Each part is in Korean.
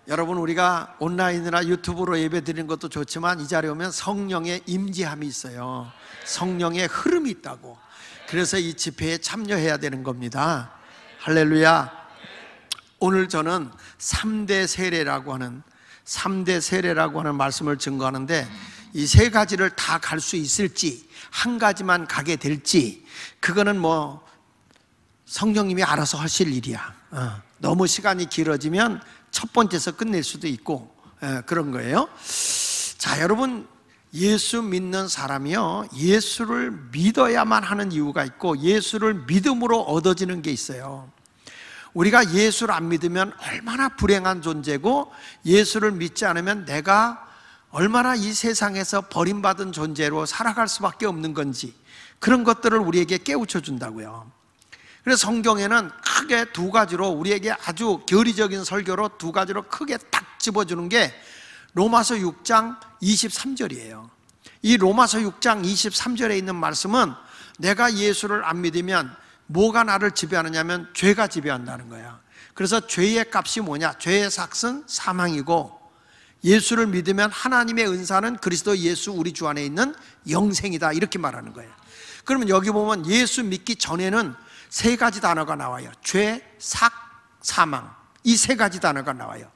여러분, 우리가 온라인이나 유튜브로 예배 드리는 것도 좋지만 이 자리에 오면 성령의 임재함이 있어요. 성령의 흐름이 있다고. 그래서 이 집회에 참여해야 되는 겁니다. 할렐루야. 오늘 저는 3대 세례라고 하는 말씀을 증거하는데, 이 세 가지를 다 갈 수 있을지, 한 가지만 가게 될지, 그거는 뭐 성령님이 알아서 하실 일이야. 너무 시간이 길어지면 첫 번째에서 끝낼 수도 있고, 그런 거예요. 자, 여러분, 예수 믿는 사람이요, 예수를 믿어야만 하는 이유가 있고, 예수를 믿음으로 얻어지는 게 있어요. 우리가 예수를 안 믿으면 얼마나 불행한 존재고, 예수를 믿지 않으면 내가 얼마나 이 세상에서 버림받은 존재로 살아갈 수밖에 없는 건지, 그런 것들을 우리에게 깨우쳐 준다고요. 그래서 성경에는 크게 두 가지로, 우리에게 아주 교리적인 설교로 두 가지로 크게 딱 집어주는 게 로마서 6장 23절이에요. 이 로마서 6장 23절에 있는 말씀은, 내가 예수를 안 믿으면 뭐가 나를 지배하느냐면 죄가 지배한다는 거야. 그래서 죄의 값이 뭐냐? 죄의 삭은 사망이고, 예수를 믿으면 하나님의 은사는 그리스도 예수 우리 주 안에 있는 영생이다, 이렇게 말하는 거예요. 그러면 여기 보면 예수 믿기 전에는 세 가지 단어가 나와요. 죄, 삭, 사망, 이 세 가지 단어가 나와요.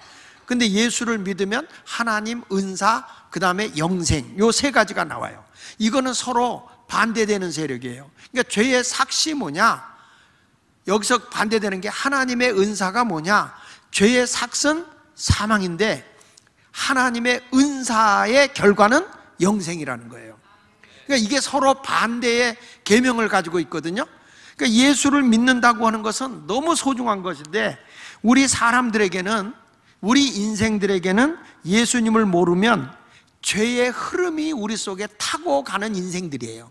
근데 예수를 믿으면 하나님, 은사, 그 다음에 영생, 요 세 가지가 나와요. 이거는 서로 반대되는 세력이에요. 그러니까 죄의 삭이 뭐냐? 여기서 반대되는 게, 하나님의 은사가 뭐냐? 죄의 삭은 사망인데 하나님의 은사의 결과는 영생이라는 거예요. 그러니까 이게 서로 반대의 계명을 가지고 있거든요. 그러니까 예수를 믿는다고 하는 것은 너무 소중한 것인데, 우리 사람들에게는, 우리 인생들에게는 예수님을 모르면 죄의 흐름이 우리 속에 타고 가는 인생들이에요.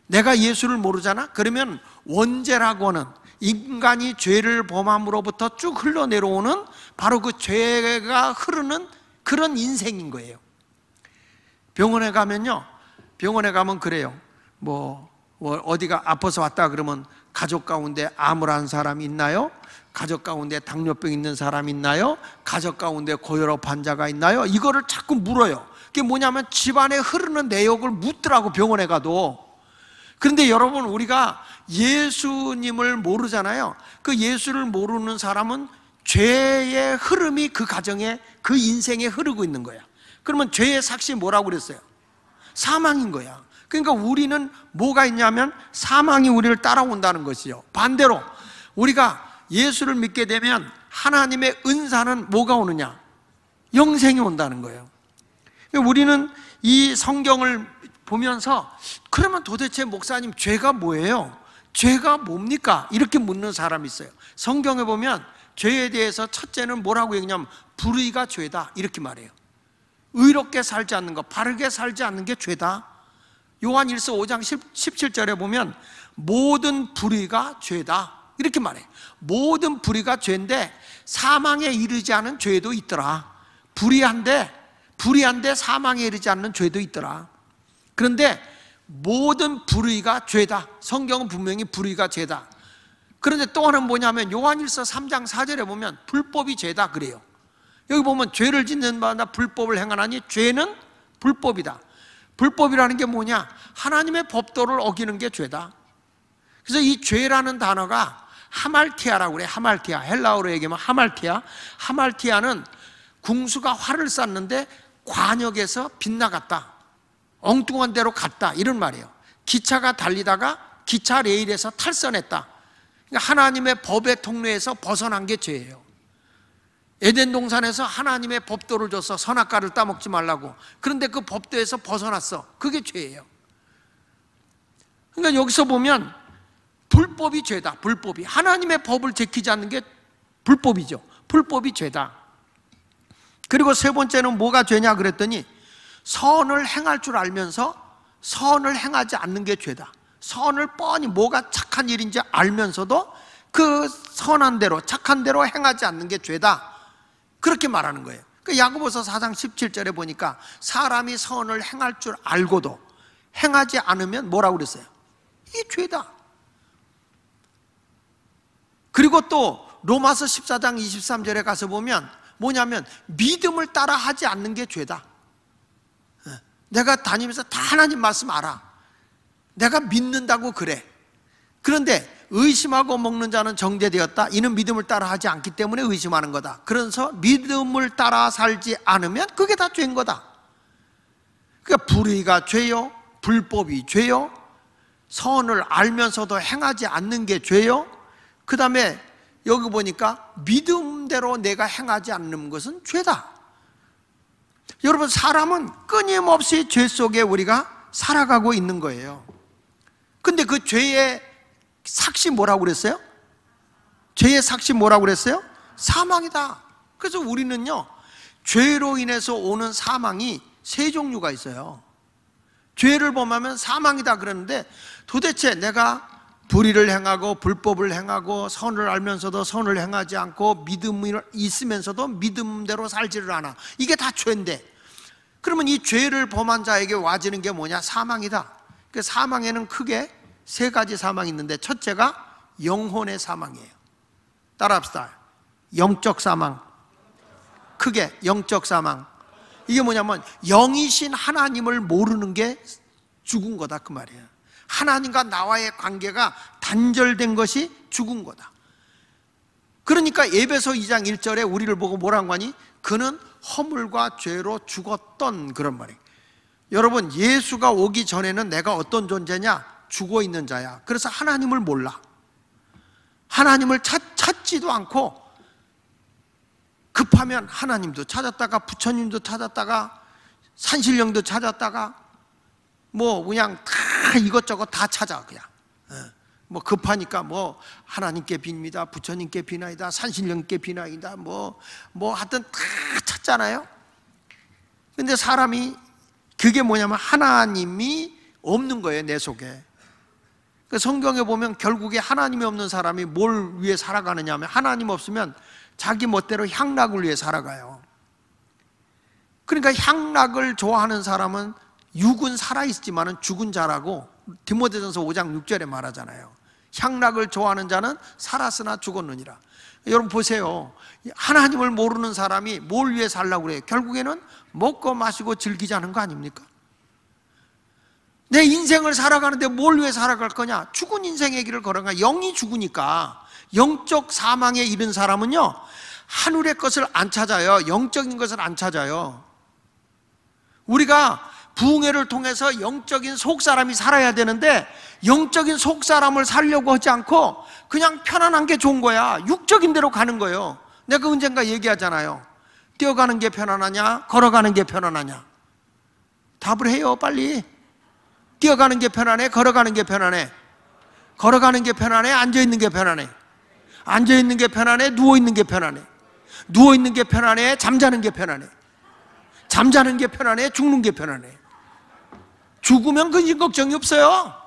내가 예수를 모르잖아? 그러면 원죄라고 하는, 인간이 죄를 범함으로부터 쭉 흘러내려오는 바로 그 죄가 흐르는 그런 인생인 거예요. 병원에 가면요, 병원에 가면 그래요. 어디가 아파서 왔다 그러면 가족 가운데 암울한 사람 있나요? 가족 가운데 당뇨병 있는 사람 있나요? 가족 가운데 고혈압 환자가 있나요? 이거를 자꾸 물어요. 그게 뭐냐면 집안에 흐르는 내역을 묻더라고, 병원에 가도. 그런데 여러분, 우리가 예수님을 모르잖아요. 그 예수를 모르는 사람은 죄의 흐름이 그 가정에, 그 인생에 흐르고 있는 거야. 그러면 죄의 삭이 뭐라고 그랬어요? 사망인 거야. 그러니까 우리는 뭐가 있냐면 사망이 우리를 따라온다는 것이죠. 반대로 우리가 예수를 믿게 되면 하나님의 은사는 뭐가 오느냐? 영생이 온다는 거예요. 우리는 이 성경을 보면서, 그러면 도대체 목사님, 죄가 뭐예요? 죄가 뭡니까? 이렇게 묻는 사람이 있어요. 성경에 보면 죄에 대해서 첫째는 뭐라고 얘기하냐면 불의가 죄다, 이렇게 말해요. 의롭게 살지 않는 것, 바르게 살지 않는 게 죄다. 요한일서 5장 17절에 보면 모든 불의가 죄다, 이렇게 말해요. 모든 불의가 죄인데 사망에 이르지 않은 죄도 있더라. 불의한데 사망에 이르지 않는 죄도 있더라. 그런데 모든 불의가 죄다. 성경은 분명히 불의가 죄다. 그런데 또 하나는 뭐냐면 요한일서 3장 4절에 보면 불법이 죄다 그래요. 여기 보면 죄를 짓는 바나 불법을 행하나니 죄는 불법이다. 불법이라는 게 뭐냐? 하나님의 법도를 어기는 게 죄다. 그래서 이 죄라는 단어가 하말티아라고 그래. 하말티아, 헬라어로 얘기하면 하말티아. 하말티아는 궁수가 활을 쐈는데 관역에서 빗나갔다, 엉뚱한 데로 갔다, 이런 말이에요. 기차가 달리다가 기차 레일에서 탈선했다. 그러니까 하나님의 법의 통로에서 벗어난 게 죄예요. 에덴 동산에서 하나님의 법도를 줘서 선악과를 따먹지 말라고, 그런데 그 법도에서 벗어났어. 그게 죄예요. 그러니까 여기서 보면 불법이 죄다. 불법이, 하나님의 법을 지키지 않는 게 불법이죠. 불법이 죄다. 그리고 세 번째는 뭐가 죄냐 그랬더니, 선을 행할 줄 알면서 선을 행하지 않는 게 죄다. 선을 뻔히 뭐가 착한 일인지 알면서도 그 선한 대로, 착한 대로 행하지 않는 게 죄다, 그렇게 말하는 거예요. 그 야고보서 4장 17절에 보니까 사람이 선을 행할 줄 알고도 행하지 않으면 뭐라고 그랬어요? 이게 죄다. 그리고 또 로마서 14장 23절에 가서 보면 뭐냐면 믿음을 따라 하지 않는 게 죄다. 내가 다니면서 다 하나님 말씀 알아. 내가 믿는다고 그래. 그런데 의심하고 먹는 자는 정죄되었다. 이는 믿음을 따라 하지 않기 때문에 의심하는 거다. 그래서 믿음을 따라 살지 않으면 그게 다 죄인 거다. 그러니까 불의가 죄요, 불법이 죄요, 선을 알면서도 행하지 않는 게 죄요, 그 다음에 여기 보니까 믿음대로 내가 행하지 않는 것은 죄다. 여러분, 사람은 끊임없이 죄 속에 우리가 살아가고 있는 거예요. 근데 그 죄의 삭시 뭐라고 그랬어요? 죄의 삭시 뭐라고 그랬어요? 사망이다. 그래서 우리는요, 죄로 인해서 오는 사망이 세 종류가 있어요. 죄를 범하면 사망이다 그러는데, 도대체 내가 불의를 행하고 불법을 행하고 선을 알면서도 선을 행하지 않고 믿음이 있으면서도 믿음대로 살지를 않아. 이게 다 죄인데, 그러면 이 죄를 범한 자에게 와지는 게 뭐냐? 사망이다. 그 사망에는 크게 세 가지 사망이 있는데, 첫째가 영혼의 사망이에요. 따라합시다. 영적 사망. 크게 영적 사망. 이게 뭐냐면 영이신 하나님을 모르는 게 죽은 거다 그 말이에요. 하나님과 나와의 관계가 단절된 것이 죽은 거다. 그러니까 에베소 2장 1절에 우리를 보고 뭐라고 하니? 그는 허물과 죄로 죽었던, 그런 말이에요. 여러분, 예수가 오기 전에는 내가 어떤 존재냐? 죽어 있는 자야. 그래서 하나님을 몰라. 하나님을 찾지도 않고, 급하면 하나님도 찾았다가 부처님도 찾았다가 산신령도 찾았다가 뭐 그냥 다 이것저것 다 찾아. 그냥 뭐 급하니까 뭐 하나님께 빕니다, 부처님께 비나이다, 산신령께 비나이다, 뭐 하여튼 다 찾잖아요. 근데 사람이, 그게 뭐냐면 하나님이 없는 거예요, 내 속에. 성경에 보면 결국에 하나님이 없는 사람이 뭘 위해 살아가느냐 하면, 하나님 없으면 자기 멋대로 향락을 위해 살아가요. 그러니까 향락을 좋아하는 사람은 육은 살아있지만 죽은 자라고 디모데전서 5장 6절에 말하잖아요. 향락을 좋아하는 자는 살았으나 죽었느니라. 여러분 보세요. 하나님을 모르는 사람이 뭘 위해 살라고 그래요? 결국에는 먹고 마시고 즐기자는 거 아닙니까? 내 인생을 살아가는데 뭘 위해 살아갈 거냐? 죽은 인생의 길을 걸어가. 영이 죽으니까. 영적 사망에 이른 사람은요, 하늘의 것을 안 찾아요. 영적인 것을 안 찾아요. 우리가 부흥회를 통해서 영적인 속사람이 살아야 되는데, 영적인 속사람을 살려고 하지 않고 그냥 편안한 게 좋은 거야. 육적인 대로 가는 거예요. 내가 언젠가 얘기하잖아요. 뛰어가는 게 편안하냐? 걸어가는 게 편안하냐? 답을 해요, 빨리. 뛰어가는 게 편안해? 걸어가는 게 편안해? 걸어가는 게 편안해? 앉아있는 게 편안해? 앉아있는 게 편안해? 누워있는 게 편안해? 누워있는 게 편안해? 잠자는 게 편안해? 잠자는 게 편안해? 죽는 게 편안해? 죽으면 그 걱정이 없어요.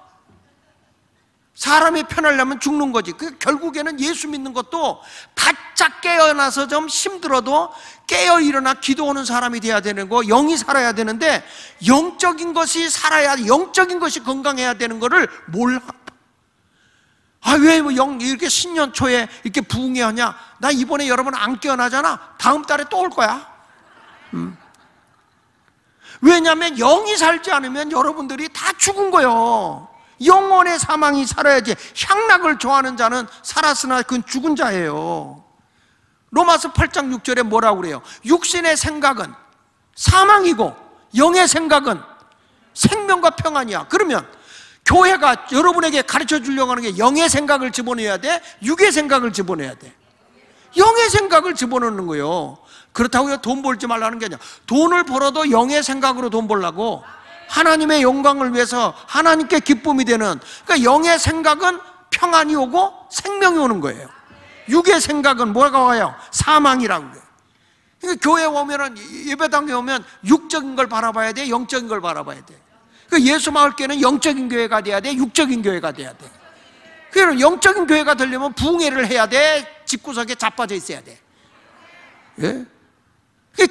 사람이 편하려면 죽는 거지. 결국에는 예수 믿는 것도 바짝 깨어나서 좀 힘들어도 깨어 일어나 기도하는 사람이 돼야 되는 거, 영이 살아야 되는데, 영적인 것이 살아야, 영적인 것이 건강해야 되는 거를 몰라. 왜 뭐 이렇게 신년 초에 이렇게 부흥회 하냐? 나 이번에 여러분 안 깨어나잖아. 다음 달에 또 올 거야. 왜냐하면 영이 살지 않으면 여러분들이 다 죽은 거예요. 영혼의 사망이 살아야지. 향락을 좋아하는 자는 살았으나 그건 죽은 자예요. 로마서 8장 6절에 뭐라고 그래요? 육신의 생각은 사망이고 영의 생각은 생명과 평안이야. 그러면 교회가 여러분에게 가르쳐 주려고 하는 게 영의 생각을 집어넣어야 돼? 육의 생각을 집어넣어야 돼? 영의 생각을 집어넣는 거예요. 그렇다고요 돈 벌지 말라는 게 아니야. 돈을 벌어도 영의 생각으로 돈 벌라고. 하나님의 영광을 위해서 하나님께 기쁨이 되는, 그러니까 영의 생각은 평안이 오고 생명이 오는 거예요. 육의 생각은 뭐가 와요? 사망이라고 그래요. 그러니까 교회 오면은, 예배당에 오면 육적인 걸 바라봐야 돼, 영적인 걸 바라봐야 돼. 그러니까 예수마을교회는 영적인 교회가 돼야 돼, 육적인 교회가 돼야 돼. 그러면 영적인 교회가 되려면 부흥회를 해야 돼, 집구석에 자빠져 있어야 돼. 예?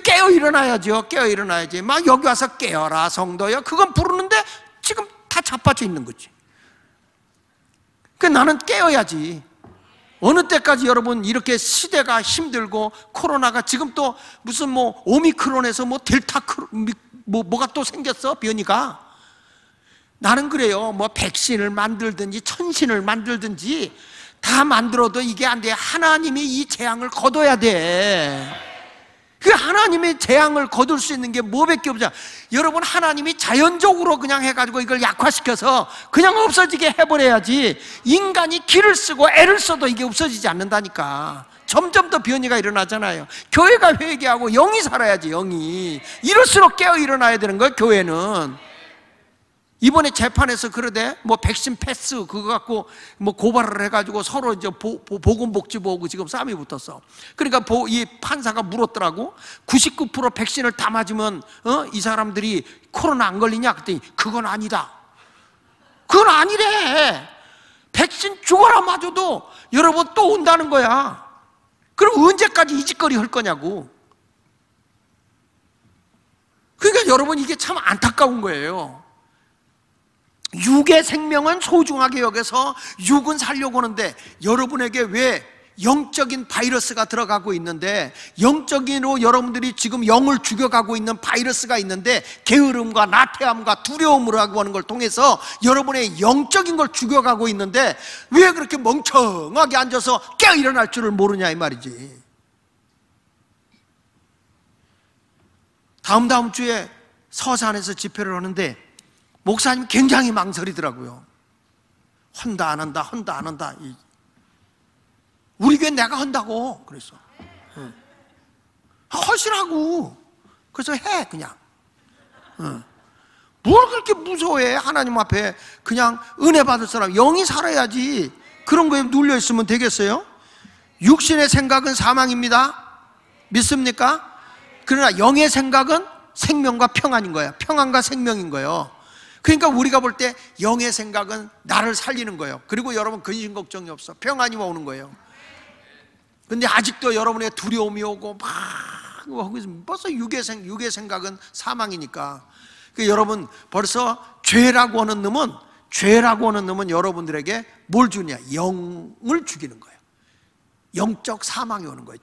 깨어 일어나야죠. 깨어 일어나야지. 막 여기 와서 깨어라 성도여, 그건 부르는데 지금 다 자빠져 있는 거지. 그 나는 깨어야지. 어느 때까지 여러분 이렇게 시대가 힘들고 코로나가 지금 또 무슨 뭐 오미크론에서 뭐 델타 뭐가 또 생겼어 변이가. 나는 그래요. 뭐 백신을 만들든지 천신을 만들든지 다 만들어도 이게 안 돼. 하나님이 이 재앙을 거둬야 돼. 그 하나님의 재앙을 거둘 수 있는 게 뭐밖에 없잖아. 여러분 하나님이 자연적으로 그냥 해가지고 이걸 약화시켜서 그냥 없어지게 해버려야지. 인간이 기를 쓰고 애를 써도 이게 없어지지 않는다니까. 점점 더 변이가 일어나잖아요. 교회가 회개하고 영이 살아야지. 영이 이럴수록 깨어 일어나야 되는 거예요. 교회는. 이번에 재판에서 그러대 뭐 백신 패스 그거 갖고 뭐 고발을 해가지고 서로 이제 보건복지부하고 지금 싸움이 붙었어. 그러니까 이 판사가 물었더라고. 99% 백신을 다 맞으면 이 사람들이 코로나 안 걸리냐? 그랬더니 그건 아니다. 그건 아니래. 백신 죽어라 맞아도 여러분 또 온다는 거야. 그럼 언제까지 이 짓거리 할 거냐고. 그러니까 여러분 이게 참 안타까운 거예요. 육의 생명은 소중하게 여겨서 육은 살려고 하는데 여러분에게 왜 영적인 바이러스가 들어가고 있는데, 영적인으로 여러분들이 지금 영을 죽여가고 있는 바이러스가 있는데 게으름과 나태함과 두려움으로 하는 걸 통해서 여러분의 영적인 걸 죽여가고 있는데 왜 그렇게 멍청하게 앉아서 깨어 일어날 줄을 모르냐 이 말이지. 다음 주에 서산에서 집회를 하는데 목사님 굉장히 망설이더라고요. 헌다 안 한다, 헌다 안 한다. 우리 교회 내가 한다고 그랬어. 하시라고. 그래서 해 그냥. 뭘 그렇게 무서워해. 하나님 앞에 그냥 은혜 받을 사람 영이 살아야지. 그런 거에 눌려 있으면 되겠어요? 육신의 생각은 사망입니다. 믿습니까? 그러나 영의 생각은 생명과 평안인 거예요. 평안과 생명인 거예요. 그러니까 우리가 볼 때 영의 생각은 나를 살리는 거예요. 그리고 여러분 근심 걱정이 없어. 평안이 오는 거예요. 근데 아직도 여러분의 두려움이 오고 막 하고 있으면 벌써 육의 생각은 사망이니까. 그러니까 여러분 벌써 죄라고 하는 놈은 여러분들에게 뭘 주냐? 영을 죽이는 거예요. 영적 사망이 오는 거예요.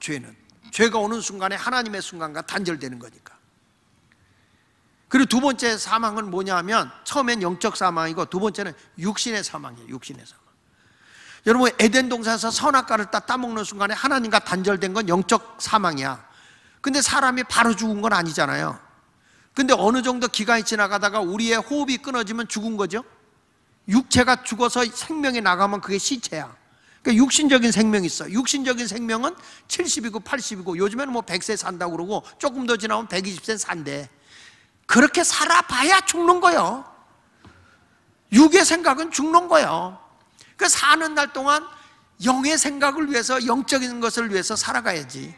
죄가 오는 순간에 하나님의 순간과 단절되는 거니까. 그리고 두 번째 사망은 뭐냐 하면 처음엔 영적 사망이고 두 번째는 육신의 사망이에요. 육신의 사망. 여러분 에덴 동산에서 선악과를 따먹는 순간에 하나님과 단절된 건 영적 사망이야. 근데 사람이 바로 죽은 건 아니잖아요. 근데 어느 정도 기간이 지나가다가 우리의 호흡이 끊어지면 죽은 거죠. 육체가 죽어서 생명이 나가면 그게 시체야. 그러니까 육신적인 생명이 있어. 육신적인 생명은 70이고 80이고 요즘에는 뭐 100세 산다고 그러고 조금 더 지나면 120세 산대. 그렇게 살아봐야 죽는 거예요. 육의 생각은 죽는 거예요. 그 사는 날 동안 영의 생각을 위해서, 영적인 것을 위해서 살아가야지.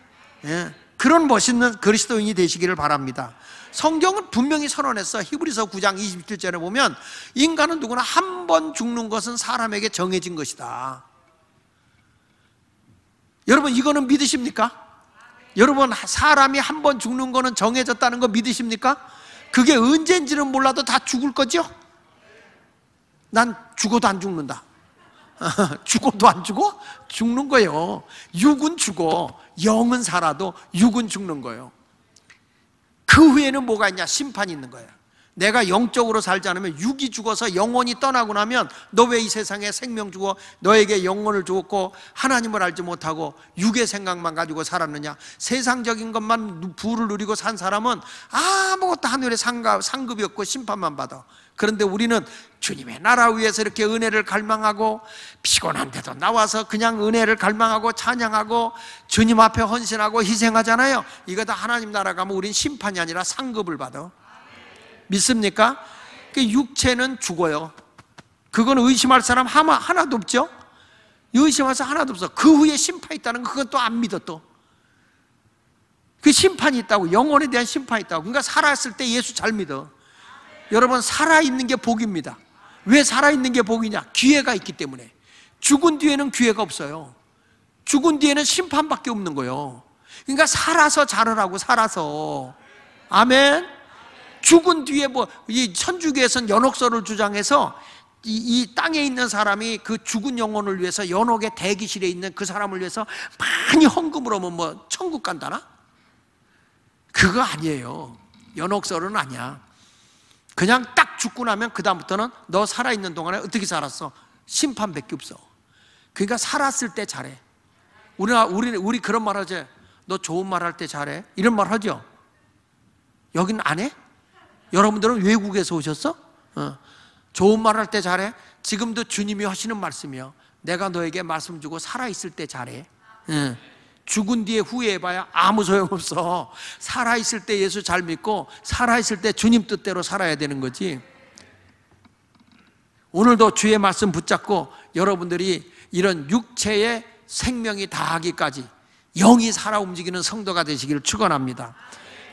예. 그런 멋있는 그리스도인이 되시기를 바랍니다. 성경은 분명히 선언했어. 히브리서 9장 27절에 보면 인간은 누구나 한 번 죽는 것은 사람에게 정해진 것이다. 여러분 이거는 믿으십니까? 여러분 사람이 한 번 죽는 거는 정해졌다는 거 믿으십니까? 그게 언제인지는 몰라도 다 죽을 거죠? 난 죽어도 안 죽는다. 죽어도 안 죽어? 죽는 거예요. 육은 죽어. 영은 살아도 육은 죽는 거예요. 그 후에는 뭐가 있냐? 심판이 있는 거예요. 내가 영적으로 살지 않으면 육이 죽어서 영혼이 떠나고 나면 너 왜 이 세상에 생명 주고 너에게 영혼을 주었고 하나님을 알지 못하고 육의 생각만 가지고 살았느냐? 세상적인 것만 부를 누리고 산 사람은 아무것도 하늘에 상급이 없고 심판만 받아. 그런데 우리는 주님의 나라 위해서 이렇게 은혜를 갈망하고 피곤한데도 나와서 그냥 은혜를 갈망하고 찬양하고 주님 앞에 헌신하고 희생하잖아요. 이거 다 하나님 나라 가면 우린 심판이 아니라 상급을 받아. 믿습니까? 그 육체는 죽어요. 그건 의심할 사람 하나도 없죠? 의심할 사람 하나도 없어. 그 후에 심판이 있다는 거 그건 또 안 믿어. 또 그 심판이 있다고, 영혼에 대한 심판이 있다고. 그러니까 살아있을 때 예수 잘 믿어. 여러분 살아있는 게 복입니다. 왜 살아있는 게 복이냐? 기회가 있기 때문에. 죽은 뒤에는 기회가 없어요. 죽은 뒤에는 심판밖에 없는 거예요. 그러니까 살아서 잘하라고. 살아서. 아멘. 죽은 뒤에 이 천주교에서는 연옥설을 주장해서 이 땅에 있는 사람이 그 죽은 영혼을 위해서 연옥의 대기실에 있는 그 사람을 위해서 많이 헌금을 하면 뭐 천국 간다나? 그거 아니에요. 연옥설은 아니야. 그냥 딱 죽고 나면 그 다음부터는 너 살아있는 동안에 어떻게 살았어? 심판밖에 없어. 그러니까 살았을 때 잘해. 우리 그런 말 하지. 너 좋은 말 할 때 잘해. 이런 말 하죠. 여긴 안 해? 여러분들은 외국에서 오셨어? 좋은 말 할 때 잘해. 지금도 주님이 하시는 말씀이요. 내가 너에게 말씀 주고 살아있을 때 잘해. 죽은 뒤에 후회해봐야 아무 소용없어. 살아있을 때 예수 잘 믿고 살아있을 때 주님 뜻대로 살아야 되는 거지. 오늘도 주의 말씀 붙잡고 여러분들이 이런 육체의 생명이 다하기까지 영이 살아 움직이는 성도가 되시기를 축원합니다.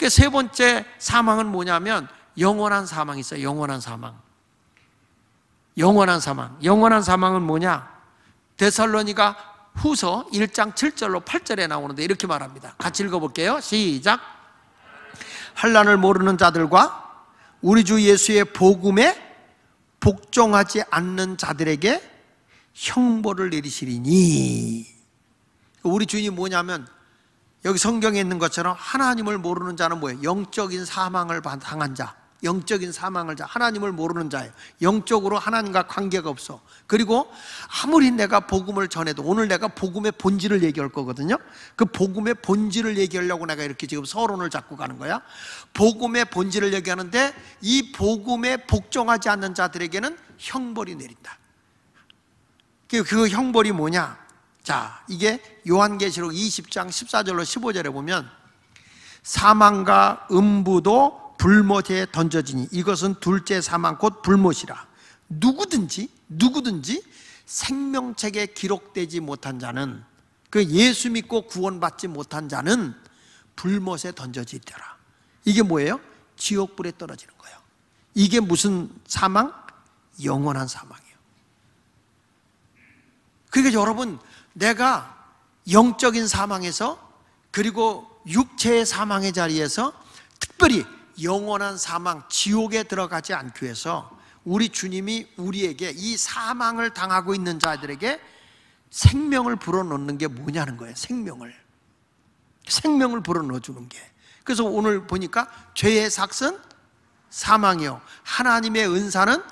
세 번째 사망은 뭐냐면 영원한 사망이 있어요. 영원한 사망. 영원한 사망. 영원한 사망은 뭐냐? 데살로니가 후서 1장 7절로 8절에 나오는데 이렇게 말합니다. 같이 읽어볼게요. 시작. 환난을 모르는 자들과 우리 주 예수의 복음에 복종하지 않는 자들에게 형벌을 내리시리니. 우리 주인이 뭐냐면 여기 성경에 있는 것처럼 하나님을 모르는 자는 뭐예요? 영적인 사망을 당한 자, 영적인 사망을 하나님을 모르는 자예요. 영적으로 하나님과 관계가 없어. 그리고 아무리 내가 복음을 전해도 오늘 내가 복음의 본질을 얘기할 거거든요. 그 복음의 본질을 얘기하려고 내가 이렇게 지금 서론을 잡고 가는 거야. 복음의 본질을 얘기하는데 이 복음에 복종하지 않는 자들에게는 형벌이 내린다. 그 형벌이 뭐냐? 자, 이게 요한계시록 20장 14절로 15절에 보면 사망과 음부도 불못에 던져지니 이것은 둘째 사망 곧 불못이라. 누구든지 생명책에 기록되지 못한 자는, 그 예수 믿고 구원받지 못한 자는 불못에 던져지리라. 이게 뭐예요? 지옥불에 떨어지는 거예요. 이게 무슨 사망? 영원한 사망이에요. 그러니까 여러분, 내가 영적인 사망에서 그리고 육체의 사망의 자리에서 특별히 영원한 사망, 지옥에 들어가지 않기 위해서 우리 주님이 우리에게 이 사망을 당하고 있는 자들에게 생명을 불어넣는 게 뭐냐는 거예요. 생명을 불어넣어주는 게. 그래서 오늘 보니까 죄의 삭은 사망이요, 하나님의 은사는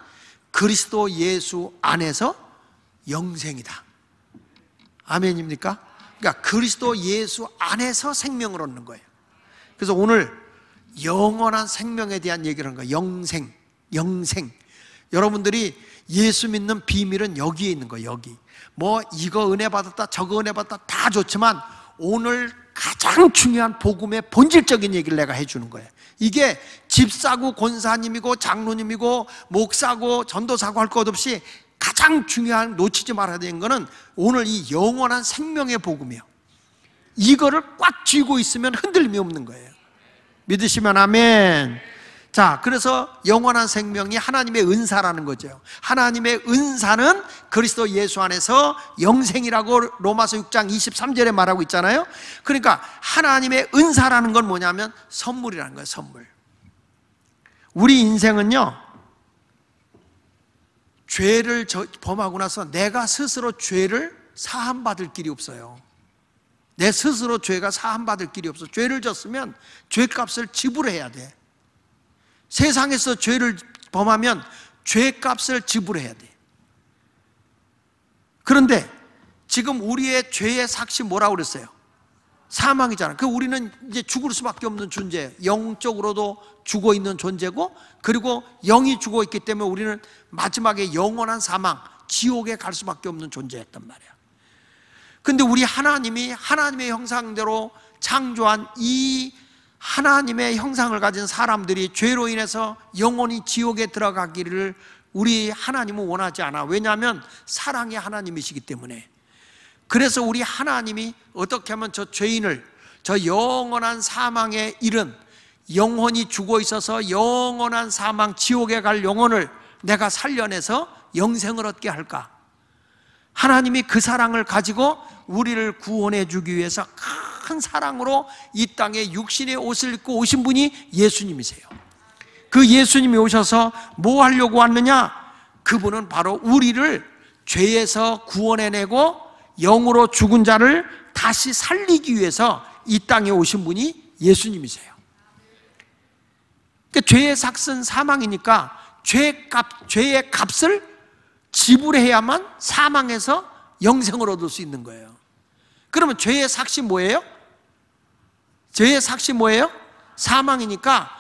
그리스도 예수 안에서 영생이다. 아멘입니까? 그러니까 그리스도 예수 안에서 생명을 얻는 거예요. 그래서 오늘 영원한 생명에 대한 얘기를 하는 거예요. 영생. 여러분들이 예수 믿는 비밀은 여기에 있는 거예요. 여기. 뭐 이거 은혜 받았다, 저거 은혜 받았다 다 좋지만 오늘 가장 중요한 복음의 본질적인 얘기를 내가 해주는 거예요. 이게 집사고 권사님이고 장로님이고 목사고 전도사고 할 것 없이 가장 중요한, 놓치지 말아야 되는 거는 오늘 이 영원한 생명의 복음이에요. 이거를 꽉 쥐고 있으면 흔들림이 없는 거예요. 믿으시면 아멘. 자, 그래서 영원한 생명이 하나님의 은사라는 거죠. 하나님의 은사는 그리스도 예수 안에서 영생이라고 로마서 6장 23절에 말하고 있잖아요. 그러니까 하나님의 은사라는 건 뭐냐면 선물이라는 거예요. 선물. 우리 인생은요, 죄를 범하고 나서 내가 스스로 죄를 사함받을 길이 없어요. 내 스스로 죄가 사함받을 길이 없어. 죄를 졌으면 죄값을 지불해야 돼. 세상에서 죄를 범하면 죄값을 지불해야 돼. 그런데 지금 우리의 죄의 삭이 뭐라고 그랬어요? 사망이잖아. 그 우리는 이제 죽을 수밖에 없는 존재예요. 영적으로도 죽어 있는 존재고, 그리고 영이 죽어 있기 때문에 우리는 마지막에 영원한 사망, 지옥에 갈 수밖에 없는 존재였단 말이야. 근데 우리 하나님이 하나님의 형상대로 창조한 이 하나님의 형상을 가진 사람들이 죄로 인해서 영원히 지옥에 들어가기를 우리 하나님은 원하지 않아. 왜냐하면 사랑의 하나님이시기 때문에. 그래서 우리 하나님이 어떻게 하면 저 죄인을, 저 영원한 사망에 이른, 영혼이 죽어 있어서 영원한 사망, 지옥에 갈 영혼을 내가 살려내서 영생을 얻게 할까? 하나님이 그 사랑을 가지고 우리를 구원해 주기 위해서 큰 사랑으로 이 땅에 육신의 옷을 입고 오신 분이 예수님이세요. 그 예수님이 오셔서 뭐 하려고 왔느냐? 그분은 바로 우리를 죄에서 구원해내고 영으로 죽은 자를 다시 살리기 위해서 이 땅에 오신 분이 예수님이세요. 그러니까 죄의 삭은 사망이니까 죄의 값을 지불해야만 사망에서 영생을 얻을 수 있는 거예요. 그러면 죄의 삭이 뭐예요? 죄의 삭이 뭐예요? 사망이니까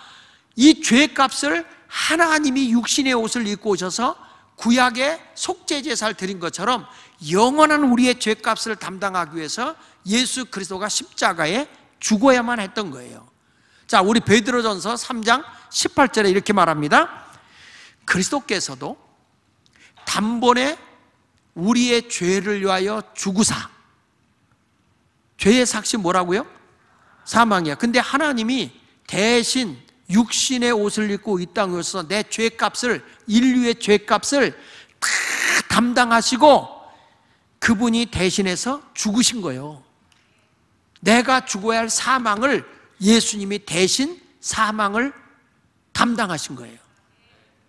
이 죄의 값을 하나님이 육신의 옷을 입고 오셔서 구약의 속죄 제사를 드린 것처럼 영원한 우리의 죄값을 담당하기 위해서 예수 그리스도가 십자가에 죽어야만 했던 거예요. 자, 우리 베드로전서 3장 18절에 이렇게 말합니다. 그리스도께서도 단번에 우리의 죄를 위하여 죽으사. 죄의 삭이 뭐라고요? 사망이야. 근데 하나님이 대신 육신의 옷을 입고 이 땅에 오셔서 내 죄값을, 인류의 죄값을 다 담당하시고 그분이 대신해서 죽으신 거예요. 내가 죽어야 할 사망을 예수님이 대신 사망을 담당하신 거예요.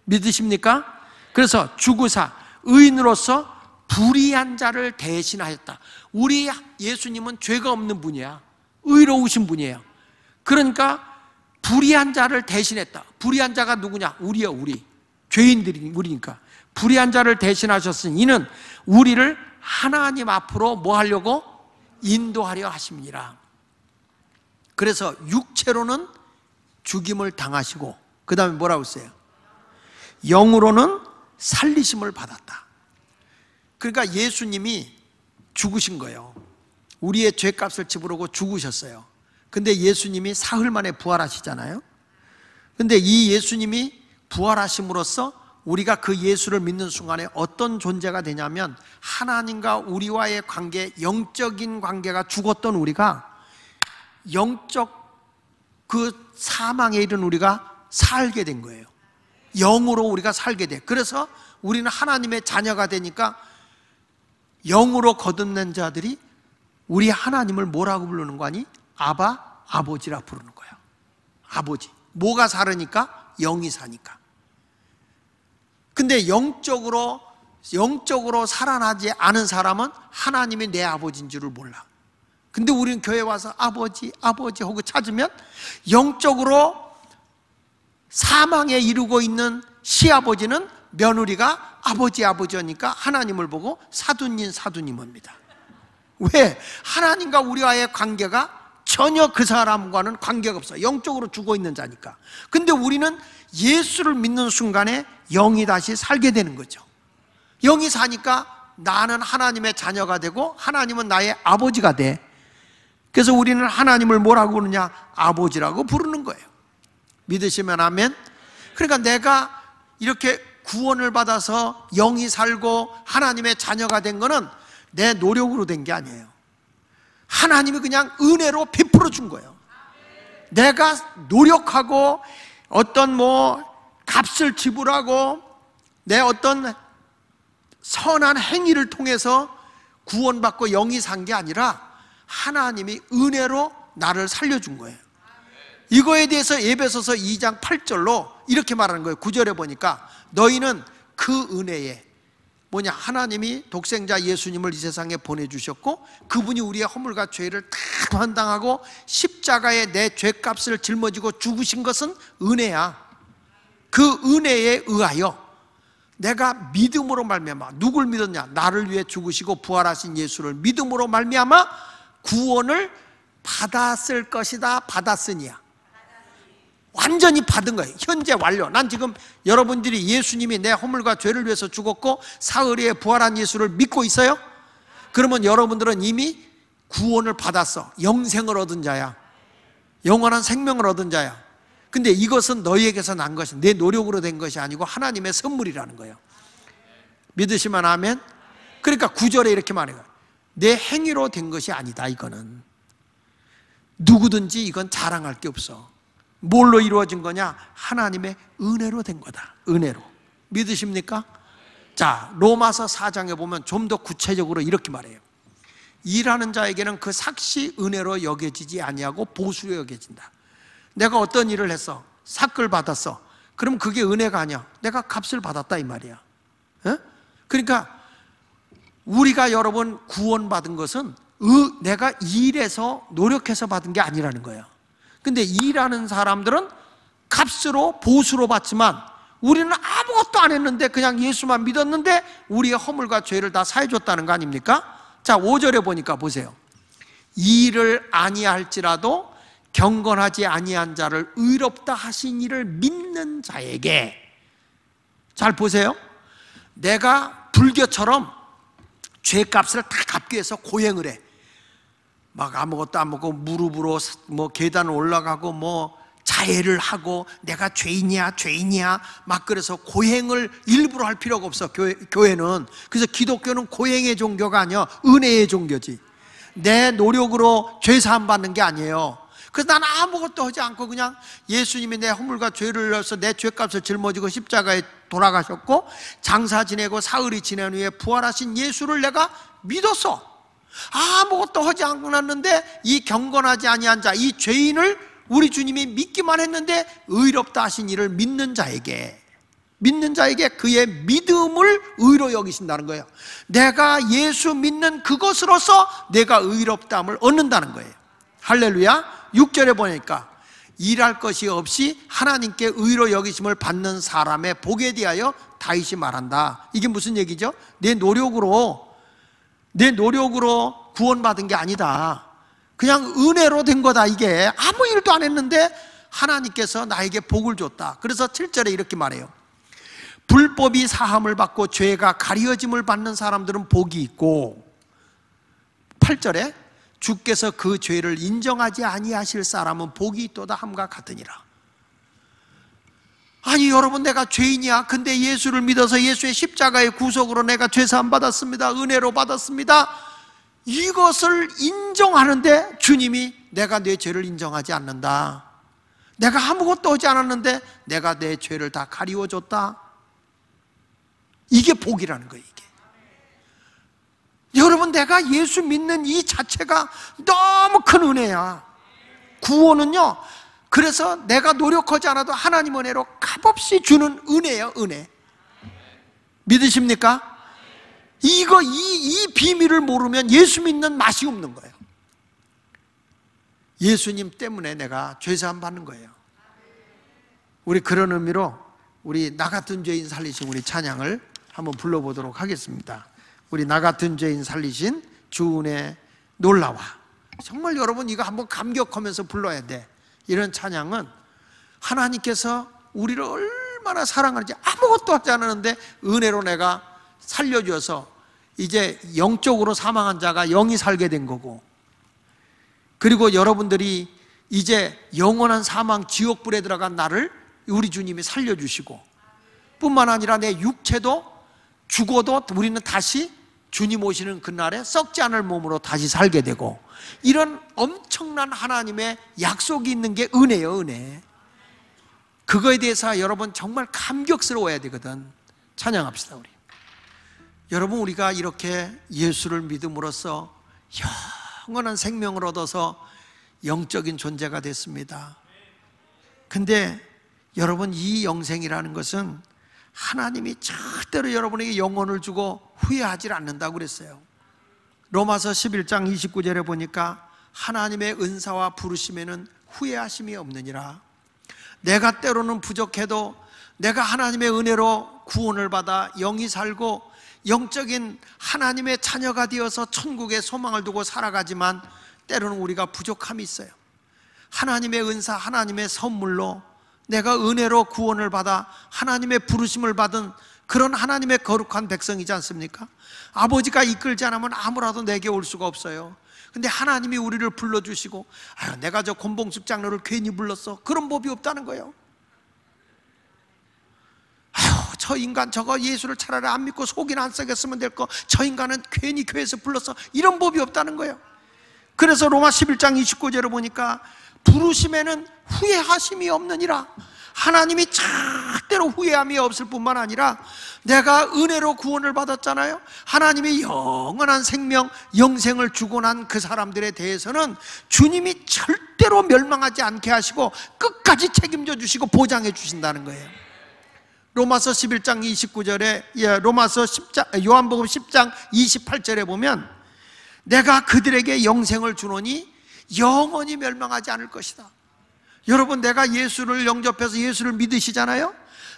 믿으십니까? 그래서 죽으사 의인으로서 불의한 자를 대신하였다. 우리 예수님은 죄가 없는 분이야. 의로우신 분이에요. 그러니까 불의한 자를 대신했다. 불의한 자가 누구냐? 우리요, 우리. 죄인들이 우리니까. 불의한 자를 대신하셨으니 이는 우리를 하나님 앞으로 뭐 하려고? 인도하려 하심이니라. 그래서 육체로는 죽임을 당하시고 그 다음에 뭐라고 써요? 영으로는 살리심을 받았다. 그러니까 예수님이 죽으신 거예요. 우리의 죄값을 지불하고 죽으셨어요. 근데 예수님이 사흘 만에 부활하시잖아요. 근데 이 예수님이 부활하심으로써 우리가 그 예수를 믿는 순간에 어떤 존재가 되냐면 하나님과 우리와의 관계, 영적인 관계가 죽었던 우리가 영적 그 사망에 이른 우리가 살게 된 거예요. 영으로 우리가 살게 돼. 그래서 우리는 하나님의 자녀가 되니까 영으로 거듭난 자들이 우리 하나님을 뭐라고 부르는 거 아니? 아바, 아버지라 부르는 거예요. 아버지. 뭐가 살으니까? 영이 사니까. 근데 영적으로 살아나지 않은 사람은 하나님이 내 아버지인 줄을 몰라. 근데 우리는 교회 와서 아버지, 아버지 하고 찾으면 영적으로 사망에 이르고 있는 시아버지는 며느리가 아버지, 아버지니까 하나님을 보고 사두님, 사두님입니다. 왜? 하나님과 우리와의 관계가 전혀 그 사람과는 관계가 없어요. 영적으로 죽어 있는 자니까. 근데 우리는 예수를 믿는 순간에 영이 다시 살게 되는 거죠. 영이 사니까 나는 하나님의 자녀가 되고 하나님은 나의 아버지가 돼. 그래서 우리는 하나님을 뭐라고 부르냐? 아버지라고 부르는 거예요. 믿으시면 아멘. 그러니까 내가 이렇게 구원을 받아서 영이 살고 하나님의 자녀가 된 거는 내 노력으로 된 게 아니에요. 하나님이 그냥 은혜로 베풀어 준 거예요. 내가 노력하고 어떤 값을 지불하고 내 어떤 선한 행위를 통해서 구원받고 영이 산 게 아니라 하나님이 은혜로 나를 살려준 거예요. 이거에 대해서 에베소서 2장 8절로 이렇게 말하는 거예요. 9절에 보니까 너희는 그 은혜에 하나님이 독생자 예수님을 이 세상에 보내주셨고 그분이 우리의 허물과 죄를 다 감당하고 십자가에 내 죄값을 짊어지고 죽으신 것은 은혜야. 그 은혜에 의하여 내가 믿음으로 말미암아, 누굴 믿었냐? 나를 위해 죽으시고 부활하신 예수를 믿음으로 말미암아 구원을 받았을 것이다. 받았으니야. 완전히 받은 거예요. 현재 완료. 난 지금 여러분들이 예수님이 내 허물과 죄를 위해서 죽었고 사흘에 부활한 예수를 믿고 있어요? 그러면 여러분들은 이미 구원을 받았어. 영생을 얻은 자야. 영원한 생명을 얻은 자야. 근데 이것은 너희에게서 난 것이, 내 노력으로 된 것이 아니고 하나님의 선물이라는 거예요. 믿으시면 아멘? 그러니까 9절에 이렇게 말해요. 내 행위로 된 것이 아니다. 이거는 누구든지 이건 자랑할 게 없어. 뭘로 이루어진 거냐? 하나님의 은혜로 된 거다. 은혜로. 믿으십니까? 자, 로마서 4장에 보면 좀 더 구체적으로 이렇게 말해요. 일하는 자에게는 그 삭시 은혜로 여겨지지 아니하고 보수로 여겨진다. 내가 어떤 일을 했어? 삭을 받았어. 그럼 그게 은혜가 아니야. 내가 값을 받았다 이 말이야. 그러니까 우리가 여러분 구원받은 것은 내가 일해서 노력해서 받은 게 아니라는 거예요. 근데 일하는 사람들은 값으로 보수로 받지만 우리는 아무것도 안 했는데 그냥 예수만 믿었는데 우리의 허물과 죄를 다 사해줬다는 거 아닙니까? 자, 5절에 보니까 보세요. 일을 아니할지라도 경건하지 아니한 자를 의롭다 하신 이를 믿는 자에게, 잘 보세요. 내가 불교처럼 죄값을 다 갚기 위해서 고행을 해. 막 아무것도 안 먹고 무릎으로 뭐 계단을 올라가고 뭐 자해를 하고 내가 죄인이야 막 그래서 고행을 일부러 할 필요가 없어. 교회는. 그래서 기독교는 고행의 종교가 아니야. 은혜의 종교지. 내 노력으로 죄 사함 받는 게 아니에요. 그래서 나는 아무것도 하지 않고 그냥 예수님이 내 허물과 죄를 흘려서 내 죄값을 짊어지고 십자가에 돌아가셨고 장사 지내고 사흘이 지난 후에 부활하신 예수를 내가 믿었어. 아무것도 하지 않고 났는데 이 경건하지 아니한 자, 이 죄인을 우리 주님이 믿기만 했는데 의롭다 하신 이를 믿는 자에게 그의 믿음을 의로 여기신다는 거예요. 내가 예수 믿는 그것으로서 내가 의롭다함을 얻는다는 거예요. 할렐루야. 6절에 보니까 일할 것이 없이 하나님께 의로 여기심을 받는 사람의 복에 대하여 다윗이 말한다. 이게 무슨 얘기죠? 내 노력으로 구원받은 게 아니다. 그냥 은혜로 된 거다. 이게 아무 일도 안 했는데 하나님께서 나에게 복을 줬다. 그래서 7절에 이렇게 말해요. 불법이 사함을 받고 죄가 가려짐을 받는 사람들은 복이 있고, 8절에 주께서 그 죄를 인정하지 아니하실 사람은 복이 있도다 함과 같으니라. 아니 여러분, 내가 죄인이야. 근데 예수를 믿어서 예수의 십자가의 구속으로 내가 죄사함 받았습니다. 은혜로 받았습니다. 이것을 인정하는데 주님이 내가 내 죄를 인정하지 않는다. 내가 아무것도 하지 않았는데 내가 내 죄를 다 가리워줬다. 이게 복이라는 거예요. 이게 여러분, 내가 예수 믿는 이 자체가 너무 큰 은혜야. 구원은요, 그래서 내가 노력하지 않아도 하나님 은혜로 값없이 주는 은혜예요. 은혜. 믿으십니까? 이 비밀을 모르면 예수 믿는 맛이 없는 거예요. 예수님 때문에 내가 죄사함 받는 거예요. 우리 그런 의미로 우리 나 같은 죄인 살리신 우리 찬양을 한번 불러보도록 하겠습니다. 우리 나 같은 죄인 살리신 주은혜 놀라와. 정말 여러분 이거 한번 감격하면서 불러야 돼. 이런 찬양은 하나님께서 우리를 얼마나 사랑하는지, 아무것도 하지 않았는데 은혜로 내가 살려줘서 이제 영적으로 사망한 자가 영이 살게 된 거고, 그리고 여러분들이 이제 영원한 사망 지옥불에 들어간 나를 우리 주님이 살려주시고, 뿐만 아니라 내 육체도 죽어도 우리는 다시 주님 오시는 그날에 썩지 않을 몸으로 다시 살게 되고, 이런 엄청난 하나님의 약속이 있는 게 은혜예요. 은혜. 그거에 대해서 여러분 정말 감격스러워야 되거든. 찬양합시다. 우리 여러분, 우리가 이렇게 예수를 믿음으로써 영원한 생명을 얻어서 영적인 존재가 됐습니다. 근데 여러분, 이 영생이라는 것은 하나님이 절대로 여러분에게 영혼을 주고 후회하지 않는다고 그랬어요. 로마서 11장 29절에 보니까 하나님의 은사와 부르심에는 후회하심이 없느니라. 내가 때로는 부족해도 내가 하나님의 은혜로 구원을 받아 영이 살고 영적인 하나님의 자녀가 되어서 천국의 소망을 두고 살아가지만 때로는 우리가 부족함이 있어요. 하나님의 은사, 하나님의 선물로 내가 은혜로 구원을 받아 하나님의 부르심을 받은 그런 하나님의 거룩한 백성이지 않습니까? 아버지가 이끌지 않으면 아무라도 내게 올 수가 없어요. 근데 하나님이 우리를 불러주시고, 아유 내가 저 권봉숙 장로를 괜히 불렀어, 그런 법이 없다는 거예요. 아유 저 인간 저거 예수를 차라리 안 믿고 속이나 안 썩였으면 될 거, 저 인간은 괜히 교회에서 불렀어, 이런 법이 없다는 거예요. 그래서 로마 11장 29절을 보니까 부르심에는 후회하심이 없느니라. 하나님이 절대로 후회함이 없을 뿐만 아니라 내가 은혜로 구원을 받았잖아요. 하나님이 영원한 생명, 영생을 주고 난 그 사람들에 대해서는 주님이 절대로 멸망하지 않게 하시고 끝까지 책임져 주시고 보장해 주신다는 거예요. 로마서 11장 29절에 로마서 10장 요한복음 10장 28절에 보면 내가 그들에게 영생을 주노니 영원히 멸망하지 않을 것이다. 여러분, 내가 예수를 영접해서 예수를 믿으시잖아요.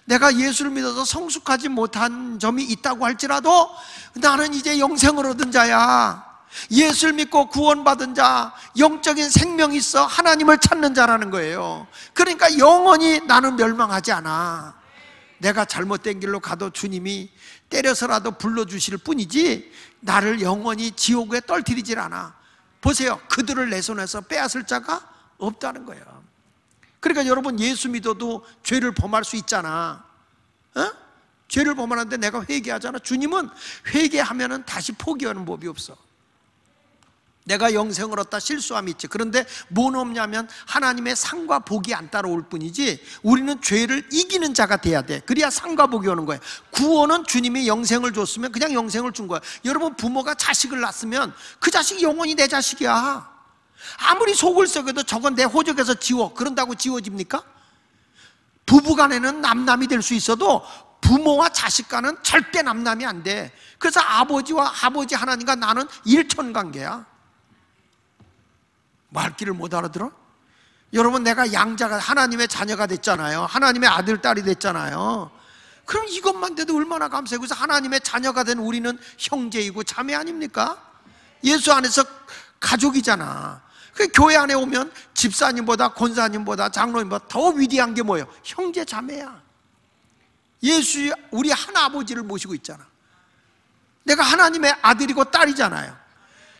내가 예수를 믿어서 성숙하지 못한 점이 있다고 할지라도 나는 이제 영생을 얻은 자야. 예수를 믿고 구원받은 자, 영적인 생명이 있어 하나님을 찾는 자라는 거예요. 그러니까 영원히 나는 멸망하지 않아. 내가 잘못된 길로 가도 주님이 때려서라도 불러주실 뿐이지 나를 영원히 지옥에 떨뜨리질 않아. 보세요, 그들을 내 손에서 빼앗을 자가 없다는 거예요. 그러니까 여러분, 예수 믿어도 죄를 범할 수 있잖아. 죄를 범하는데 내가 회개하잖아. 주님은 회개하면은 다시 포기하는 법이 없어. 내가 영생을 얻다 실수함이 있지. 그런데 뭔 없냐면 하나님의 상과 복이 안 따라올 뿐이지 우리는 죄를 이기는 자가 돼야 돼. 그래야 상과 복이 오는 거예요. 구원은 주님이 영생을 줬으면 그냥 영생을 준 거야. 여러분, 부모가 자식을 낳았으면 그 자식이 영원히 내 자식이야. 아무리 속을 썩여도 저건 내 호적에서 지워, 그런다고 지워집니까? 부부간에는 남남이 될 수 있어도 부모와 자식과는 절대 남남이 안 돼. 그래서 아버지와 아버지 하나님과 나는 일천관계야. 말귀를 못 알아들어? 여러분, 내가 양자가 하나님의 자녀가 됐잖아요. 하나님의 아들, 딸이 됐잖아요. 그럼 이것만 돼도 얼마나 감사해요. 그래서 하나님의 자녀가 된 우리는 형제이고 자매 아닙니까? 예수 안에서 가족이잖아. 그 교회 안에 오면 집사님보다 권사님보다 장로님보다 더 위대한 게 뭐예요? 형제 자매야. 예수, 우리 하나아버지를 모시고 있잖아. 내가 하나님의 아들이고 딸이잖아요.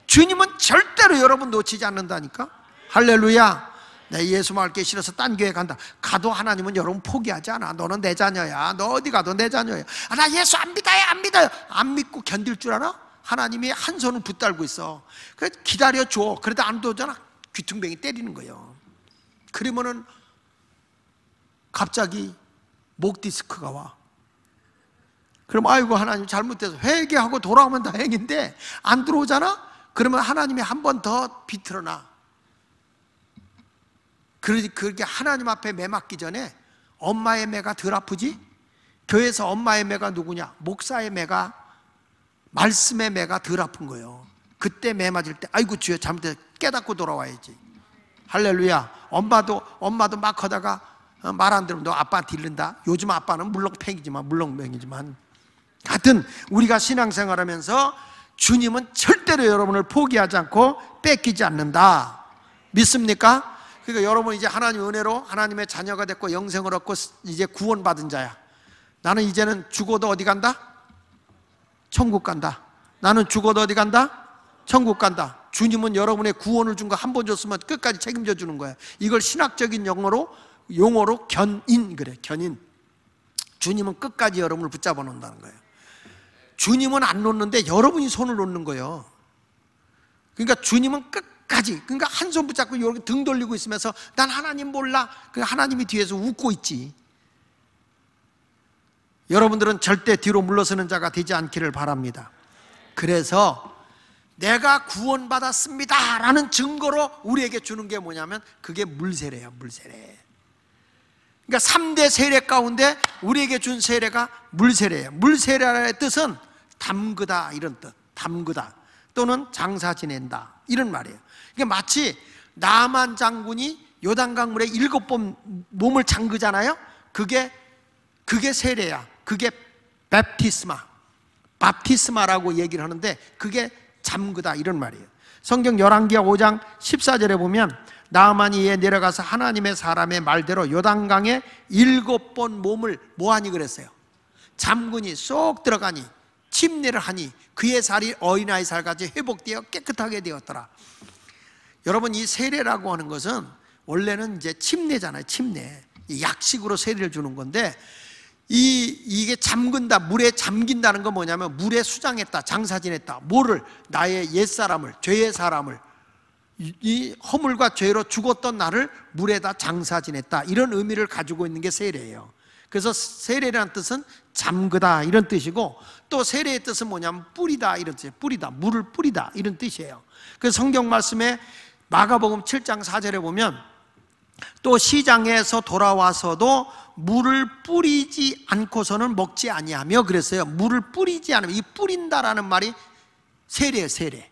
주님은 절대로 여러분 놓치지 않는다니까. 할렐루야. 내 예수 말게 싫어서 딴 교회 간다. 가도 하나님은 여러분 포기하지 않아. 너는 내 자녀야. 너 어디 가도 내 자녀야. 나 예수 안 믿어요, 안 믿어요. 안 믿고 견딜 줄 알아? 하나님이 한 손을 붙들고 있어. 그래 기다려줘. 그래도 안 도잖아. 귀퉁뱅이 때리는 거예요. 그러면은 갑자기 목 디스크가 와. 그럼 아이고 하나님 잘못돼서 회개하고 돌아오면 다행인데 안 들어오잖아? 그러면 하나님이 한 번 더 비틀어놔. 그렇게 하나님 앞에 매 맞기 전에 엄마의 매가 덜 아프지? 교회에서 엄마의 매가 누구냐? 목사의 매가, 말씀의 매가 덜 아픈 거예요. 그때 매 맞을 때 아이고 주여 잘못해서 깨닫고 돌아와야지. 할렐루야. 엄마도 막 하다가 말 안 들으면 너 아빠한테 이른다. 요즘 아빠는 물렁병이지만 하여튼 우리가 신앙생활하면서 주님은 절대로 여러분을 포기하지 않고 뺏기지 않는다. 믿습니까? 그러니까 여러분 이제 하나님의 은혜로 하나님의 자녀가 됐고 영생을 얻고 이제 구원받은 자야. 나는 이제는 죽어도 어디 간다? 천국 간다. 나는 죽어도 어디 간다? 천국 간다. 주님은 여러분의 구원을 준 거 한 번 줬으면 끝까지 책임져 주는 거야. 이걸 신학적인 용어로 견인 그래. 견인. 주님은 끝까지 여러분을 붙잡아 놓는다는 거예요. 주님은 안 놓는데 여러분이 손을 놓는 거예요. 그러니까 주님은 끝까지, 그러니까 한 손 붙잡고 이렇게 등 돌리고 있으면서 난 하나님 몰라. 그 하나님이 뒤에서 웃고 있지. 여러분들은 절대 뒤로 물러서는 자가 되지 않기를 바랍니다. 그래서 내가 구원받았습니다 라는 증거로 우리에게 주는 게 뭐냐면 그게 물세례예요. 물세례. 그러니까 3대 세례 가운데 우리에게 준 세례가 물세례예요. 물세례의 뜻은 담그다 이런 뜻. 담그다 또는 장사 지낸다 이런 말이에요. 그러니까 마치 나만 장군이 요단강물에 7번 몸을 잠그잖아요. 그게 세례야. 그게 밥티스마라고 얘기를 하는데 그게 잠그다 이런 말이에요. 성경 열왕기하 5장 14절에 보면 나아만이 이에 내려가서 하나님의 사람의 말대로 요단강에 7번 몸을 뭐하니 그랬어요? 잠그니 쏙 들어가니 침례를 하니 그의 살이 어린아이 살같이 회복되어 깨끗하게 되었더라. 여러분 이 세례라고 하는 것은 원래는 이제 침례잖아요. 침례. 약식으로 세례를 주는 건데 이게 잠근다, 물에 잠긴다는 건 뭐냐면 물에 수장했다, 장사 지냈다. 뭐를? 나의 옛사람을, 죄의 사람을, 이 허물과 죄로 죽었던 나를 물에다 장사 지냈다. 이런 의미를 가지고 있는 게 세례예요. 그래서 세례라는 뜻은 잠그다 이런 뜻이고 또 세례의 뜻은 뭐냐면 뿌리다 이런 뜻이에요. 뿌리다, 물을 뿌리다 이런 뜻이에요. 그래서 성경 말씀에 마가복음 7장 4절에 보면 또 시장에서 돌아와서도 물을 뿌리지 않고서는 먹지 아니하며 그랬어요. 물을 뿌리지 않으면, 이 뿌린다라는 말이 세례예요, 세례.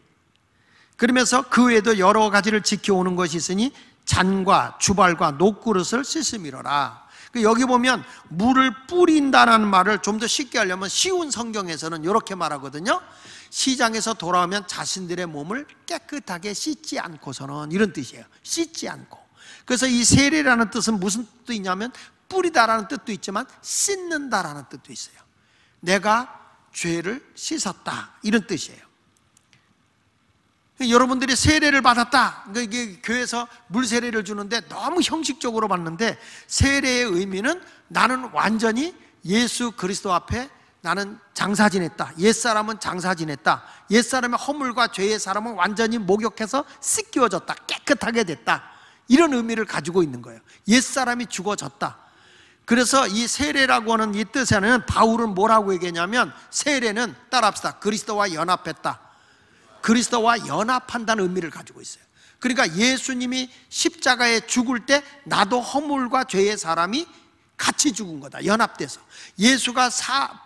그러면서 그 외에도 여러 가지를 지켜오는 것이 있으니 잔과 주발과 녹그릇을 씻음이로라. 여기 보면 물을 뿌린다는 말을 좀 더 쉽게 하려면 쉬운 성경에서는 이렇게 말하거든요. 시장에서 돌아오면 자신들의 몸을 깨끗하게 씻지 않고서는, 이런 뜻이에요. 씻지 않고. 그래서 이 세례라는 뜻은 무슨 뜻도 있냐면 뿌리다라는 뜻도 있지만 씻는다라는 뜻도 있어요. 내가 죄를 씻었다, 이런 뜻이에요. 여러분들이 세례를 받았다, 이게 교회에서 물 세례를 주는데 너무 형식적으로 받는데, 세례의 의미는 나는 완전히 예수 그리스도 앞에 나는 장사 지냈다, 옛사람은 장사 지냈다, 옛사람의 허물과 죄의 사람은 완전히 목욕해서 씻겨졌다, 깨끗하게 됐다, 이런 의미를 가지고 있는 거예요. 옛사람이 죽어졌다. 그래서 이 세례라고 하는 이 뜻에는 바울은 뭐라고 얘기했냐면, 세례는 따라합시다, 그리스도와 연합했다, 그리스도와 연합한다는 의미를 가지고 있어요. 그러니까 예수님이 십자가에 죽을 때 나도 허물과 죄의 사람이 같이 죽은 거다, 연합돼서. 예수가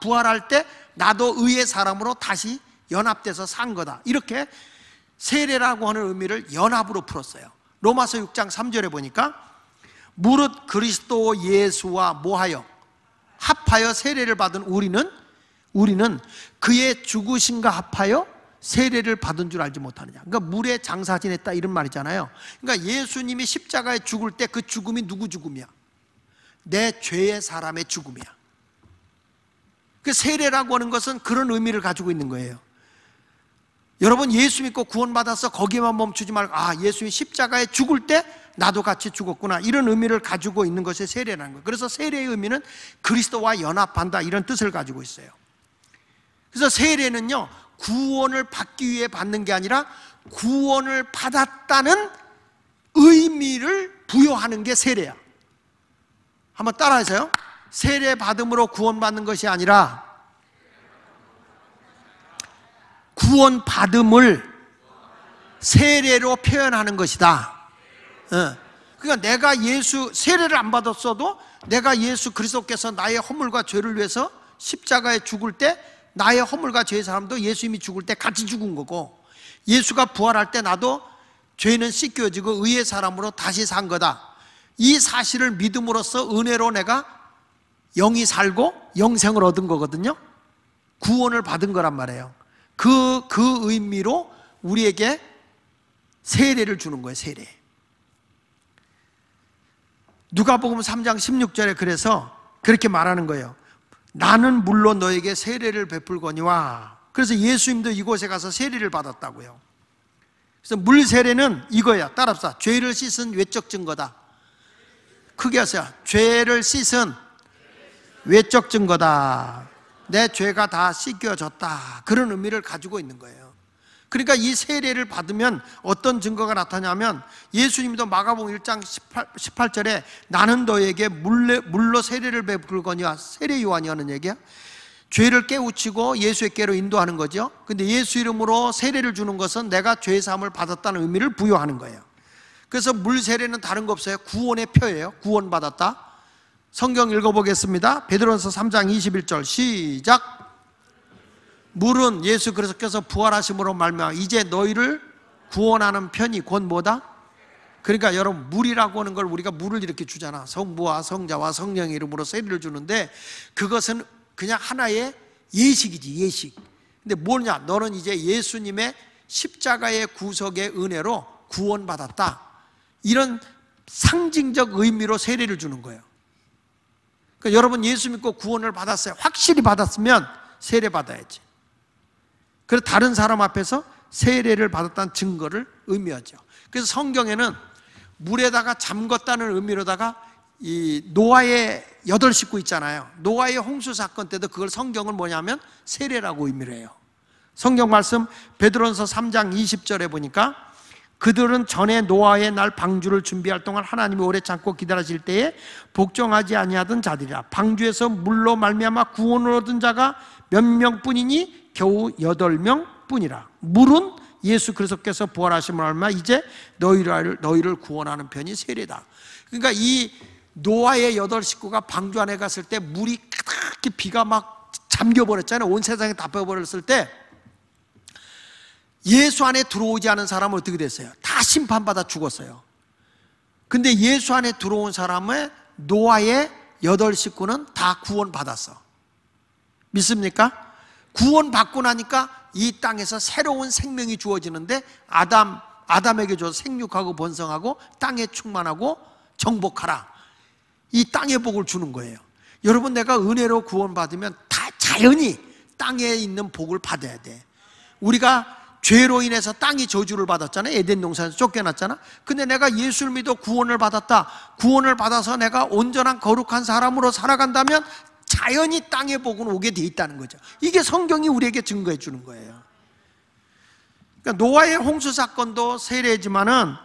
부활할 때 나도 의의 사람으로 다시 연합돼서 산 거다, 이렇게 세례라고 하는 의미를 연합으로 풀었어요. 로마서 6장 3절에 보니까 무릇 그리스도 예수와 뭐하여? 합하여 세례를 받은 우리는 그의 죽으심과 합하여 세례를 받은 줄 알지 못하느냐. 그러니까 물에 장사 지냈다, 이런 말이잖아요. 그러니까 예수님이 십자가에 죽을 때 그 죽음이 누구 죽음이야? 내 죄의 사람의 죽음이야. 그 세례라고 하는 것은 그런 의미를 가지고 있는 거예요. 여러분, 예수 믿고 구원받아서 거기에만 멈추지 말고, 예수님이 십자가에 죽을 때 나도 같이 죽었구나, 이런 의미를 가지고 있는 것이 세례라는 거예요. 그래서 세례의 의미는 그리스도와 연합한다, 이런 뜻을 가지고 있어요. 그래서 세례는요, 구원을 받기 위해 받는 게 아니라 구원을 받았다는 의미를 부여하는 게 세례야. 한번 따라하세요. 세례 받음으로 구원받는 것이 아니라 구원 받음을 세례로 표현하는 것이다. 그러니까 내가 세례를 안 받았어도 내가 예수 그리스도께서 나의 허물과 죄를 위해서 십자가에 죽을 때 나의 허물과 죄의 사람도 예수님이 죽을 때 같이 죽은 거고, 예수가 부활할 때 나도 죄는 씻겨지고 의의 사람으로 다시 산 거다, 이 사실을 믿음으로써 은혜로 내가 영이 살고 영생을 얻은 거거든요. 구원을 받은 거란 말이에요. 그 의미로 우리에게 세례를 주는 거예요, 세례. 누가복음 3장 16절에 그래서 그렇게 말하는 거예요. 나는 물론 너에게 세례를 베풀거니와. 그래서 예수님도 이곳에 가서 세례를 받았다고요. 그래서 물 세례는 이거야, 따라합시다. 죄를 씻은 외적 증거다. 크게 하세요. 죄를 씻은 외적 증거다. 내 죄가 다 씻겨졌다, 그런 의미를 가지고 있는 거예요. 그러니까 이 세례를 받으면 어떤 증거가 나타나냐면, 예수님도 마가복음 1장 18절에 나는 너에게 물로 세례를 베풀거니와, 세례 요한이 하는 얘기야. 죄를 깨우치고 예수의께로 인도하는 거죠. 근데 예수 이름으로 세례를 주는 것은 내가 죄 사함을 받았다는 의미를 부여하는 거예요. 그래서 물 세례는 다른 거 없어요. 구원의 표예요. 구원받았다. 성경 읽어보겠습니다. 베드로전서 3장 21절 시작. 물은 예수 그리스도께서 부활하심으로 말미암아 이제 너희를 구원하는 편이 곧 뭐다? 그러니까 여러분, 물이라고 하는 걸 우리가 물을 이렇게 주잖아. 성부와 성자와 성령의 이름으로 세례를 주는데, 그것은 그냥 하나의 예식이지, 예식. 근데 뭐냐? 너는 이제 예수님의 십자가의 구속의 은혜로 구원받았다, 이런 상징적 의미로 세례를 주는 거예요. 그러니까 여러분, 예수 믿고 구원을 받았어요. 확실히 받았으면 세례 받아야지. 그래서 다른 사람 앞에서 세례를 받았다는 증거를 의미하죠. 그래서 성경에는 물에다가 잠궜다는 의미로다가 이 노아의 8식구 있잖아요. 노아의 홍수 사건 때도 그걸 성경은 뭐냐면 세례라고 의미를 해요. 성경 말씀 베드로전서 3장 20절에 보니까 그들은 전에 노아의 날 방주를 준비할 동안 하나님이 오래 참고 기다리실 때에 복종하지 아니하던 자들이라. 방주에서 물로 말미암아 구원을 얻은 자가 몇 명뿐이니 겨우 8명뿐이라. 물은 예수 그리스도께서 부활하심을 알면 이제 너희를 구원하는 편이 세례다. 그러니까 이 노아의 8식구가 방주 안에 갔을 때 물이 가득히 비가 막 잠겨버렸잖아요. 온 세상에 다 빼버렸을 때 예수 안에 들어오지 않은 사람은 어떻게 됐어요? 다 심판받아 죽었어요. 근데 예수 안에 들어온 사람의 노아의 8식구는 다 구원받았어. 믿습니까? 구원받고 나니까 이 땅에서 새로운 생명이 주어지는데 아담에게 줘서 생육하고 번성하고 땅에 충만하고 정복하라. 이 땅의 복을 주는 거예요. 여러분, 내가 은혜로 구원받으면 다 자연히 땅에 있는 복을 받아야 돼. 우리가 죄로 인해서 땅이 저주를 받았잖아요. 에덴 동산에서 쫓겨났잖아. 근데 내가 예수를 믿어 구원을 받았다. 구원을 받아서 내가 온전한 거룩한 사람으로 살아간다면 자연히 땅의 복은 오게 돼 있다는 거죠. 이게 성경이 우리에게 증거해 주는 거예요. 그러니까 노아의 홍수 사건도 세례지만은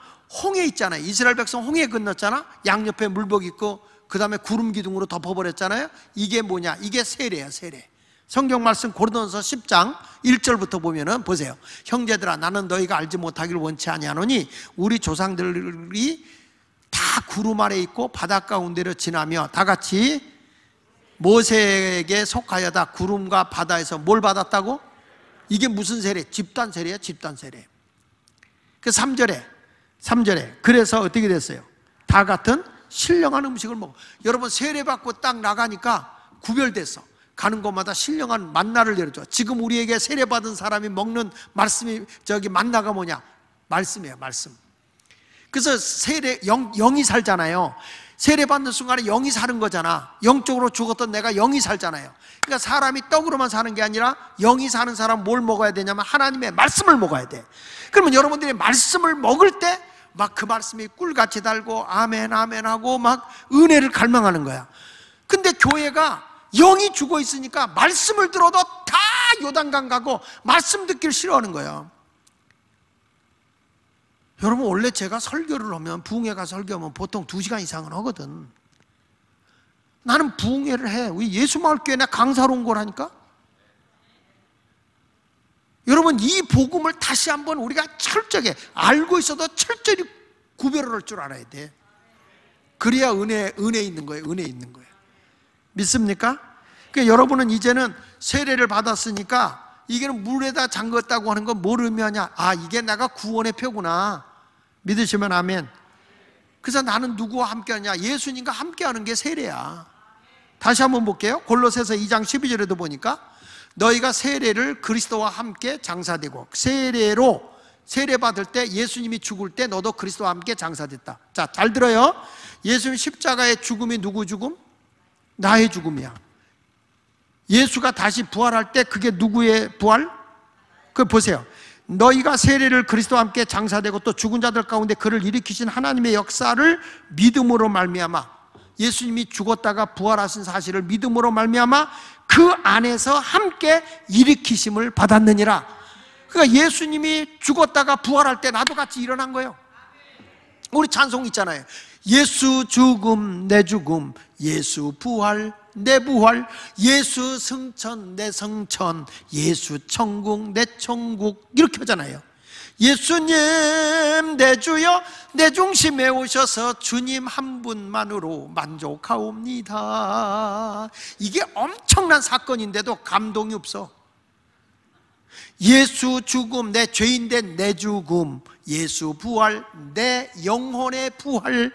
홍해 있잖아요. 이스라엘 백성 홍해 건넜잖아. 양옆에 물복 있고 그 다음에 구름 기둥으로 덮어버렸잖아요. 이게 뭐냐? 이게 세례야, 세례. 성경 말씀 고린도전서 10장 1절부터 보면은 보세요. 형제들아, 나는 너희가 알지 못하기를 원치 아니하노니 우리 조상들이 다 구름 아래 있고 바닷 가운데로 지나며 다 같이 모세에게 속하여다 구름과 바다에서 뭘 받았다고? 이게 무슨 세례? 집단 세례야, 집단 세례. 그 3절에 그래서 어떻게 됐어요? 다 같은 신령한 음식을 먹어. 여러분, 세례 받고 딱 나가니까 구별됐어. 가는 곳마다 신령한 만나를 내려줘. 지금 우리에게 세례 받은 사람이 먹는 말씀이 만나가 뭐냐? 말씀이에요, 말씀. 그래서 영이 살잖아요. 세례 받는 순간에 영이 사는 거잖아. 영적으로 죽었던 내가 영이 살잖아요. 그러니까 사람이 떡으로만 사는 게 아니라 영이 사는 사람 뭘 먹어야 되냐면 하나님의 말씀을 먹어야 돼. 그러면 여러분들이 말씀을 먹을 때 막 그 말씀이 꿀같이 달고 아멘 아멘 하고 막 은혜를 갈망하는 거야. 근데 교회가 영이 죽어 있으니까 말씀을 들어도 다 요단강 가고 말씀 듣기를 싫어하는 거예요. 여러분, 원래 제가 설교를 하면, 부흥회 가서 설교하면 보통 2시간 이상은 하거든. 나는 부흥회를 해. 우리 예수마을교회 내 강사로 온 거라니까. 여러분, 이 복음을 다시 한번 우리가 철저하게 알고 있어도 철저히 구별을 할 줄 알아야 돼. 그래야 은혜 있는 거예요. 은혜 있는 거예요. 믿습니까? 그러니까 여러분은 이제는 세례를 받았으니까 이게 물에다 잠갔다고 하는 건 뭘 의미하냐? 아, 이게 내가 구원의 표구나. 믿으시면 아멘. 그래서 나는 누구와 함께 하냐? 예수님과 함께 하는 게 세례야. 다시 한번 볼게요. 골로새서 2장 12절에도 보니까 너희가 세례를 그리스도와 함께 장사되고, 세례 받을 때 예수님이 죽을 때 너도 그리스도와 함께 장사됐다. 자, 잘 들어요. 예수님 십자가의 죽음이 누구 죽음? 나의 죽음이야. 예수가 다시 부활할 때 그게 누구의 부활? 그거 보세요. 너희가 세례를 그리스도와 함께 장사되고 또 죽은 자들 가운데 그를 일으키신 하나님의 역사를 믿음으로 말미암아, 예수님이 죽었다가 부활하신 사실을 믿음으로 말미암아 그 안에서 함께 일으키심을 받았느니라. 그러니까 예수님이 죽었다가 부활할 때 나도 같이 일어난 거예요. 우리 찬송 있잖아요. 예수 죽음 내 죽음, 예수 부활 내 부활, 예수 승천 내 승천, 예수 천국 내 천국, 이렇게 하잖아요. 예수님 내 주여 내 중심에 오셔서 주님 한 분만으로 만족하옵니다. 이게 엄청난 사건인데도 감동이 없어. 예수 죽음 내 죄인된 내 죽음, 예수 부활 내 영혼의 부활,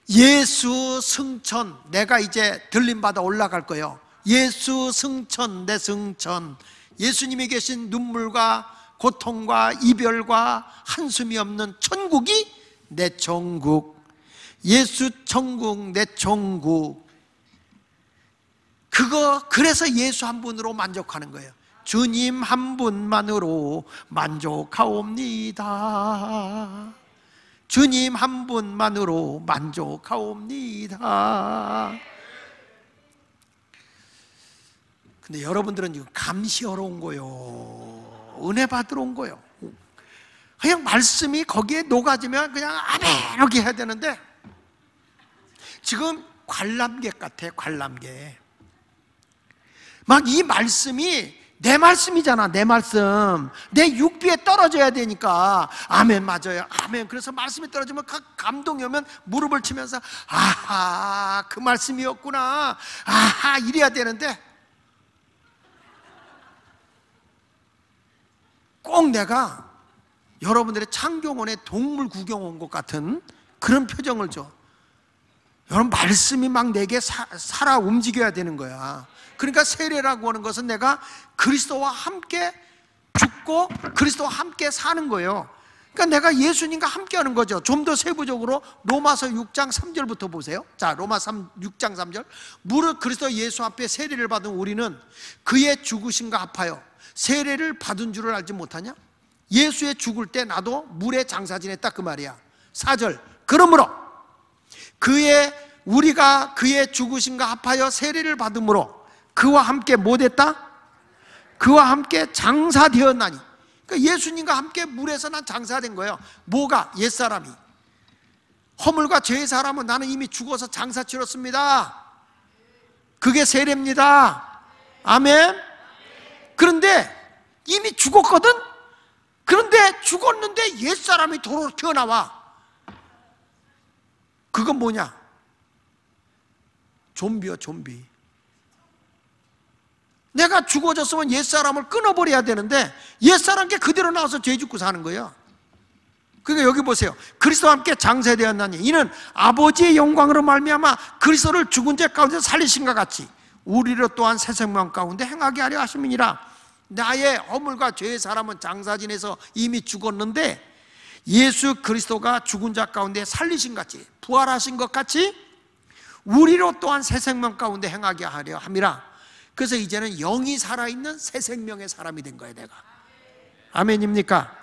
예수 승천 내가 이제 들림받아 올라갈 거예요. 예수 승천 내 승천, 예수님이 계신 눈물과 고통과 이별과 한숨이 없는 천국이 내 천국, 예수 천국 내 천국. 그래서 예수 한 분으로 만족하는 거예요. 주님 한 분만으로 만족하옵니다. 주님 한 분만으로 만족하옵니다. 근데 여러분들은 이거 감시하러 온 거요, 은혜 받으러 온 거요. 그냥 말씀이 거기에 녹아지면 그냥 아멘 이렇게 해야 되는데 지금 관람객 같아. 관람객. 막 이 말씀이 내 말씀이잖아. 내 말씀. 내 육비에 떨어져야 되니까. 아멘, 맞아요. 아멘. 그래서 말씀이 떨어지면 감동이 오면 무릎을 치면서 아하, 그 말씀이었구나. 아하, 이래야 되는데 꼭 내가 여러분들의 창경원에 동물 구경 온 것 같은 그런 표정을 줘. 여러분, 말씀이 막 내게 살아 움직여야 되는 거야. 그러니까 세례라고 하는 것은 내가 그리스도와 함께 죽고 그리스도와 함께 사는 거예요. 그러니까 내가 예수님과 함께 하는 거죠. 좀 더 세부적으로 로마서 6장 3절부터 보세요. 자, 로마서 6장 3절. 무릇 그리스도 예수 앞에 세례를 받은 우리는 그의 죽으심과 합하여 세례를 받은 줄을 알지 못하냐? 예수의 죽을 때 나도 물에 장사 지냈다, 그 말이야. 4절. 그러므로 우리가 그의 죽으심과 합하여 세례를 받음으로 그와 함께 뭐 됐다? 그와 함께 장사되었나니. 그러니까 예수님과 함께 물에서 난 장사된 거예요. 뭐가? 옛사람이. 허물과 죄의 사람은 나는 이미 죽어서 장사 치렀습니다. 그게 세례입니다. 아멘. 그런데 이미 죽었거든? 그런데 죽었는데 옛사람이 도로 튀어나와. 그건 뭐냐? 좀비요, 좀비. 내가 죽어졌으면 옛사람을 끊어버려야 되는데 옛사람께 그대로 나와서 죄 짓고 사는 거예요. 그러니까 여기 보세요. 그리스도와 함께 장사되었나니 이는 아버지의 영광으로 말미암아 그리스도를 죽은 자 가운데 살리신과 같이 우리를 또한 새 생명 가운데 행하게 하려 하심이니라. 나의 허물과 죄의 사람은 장사 지내서 이미 죽었는데 예수 그리스도가 죽은 자 가운데 살리신 같이, 부활하신 것 같이 우리로 또한 새 생명 가운데 행하게 하려 함이라. 그래서 이제는 영이 살아있는 새 생명의 사람이 된 거예요, 내가. 아멘입니까?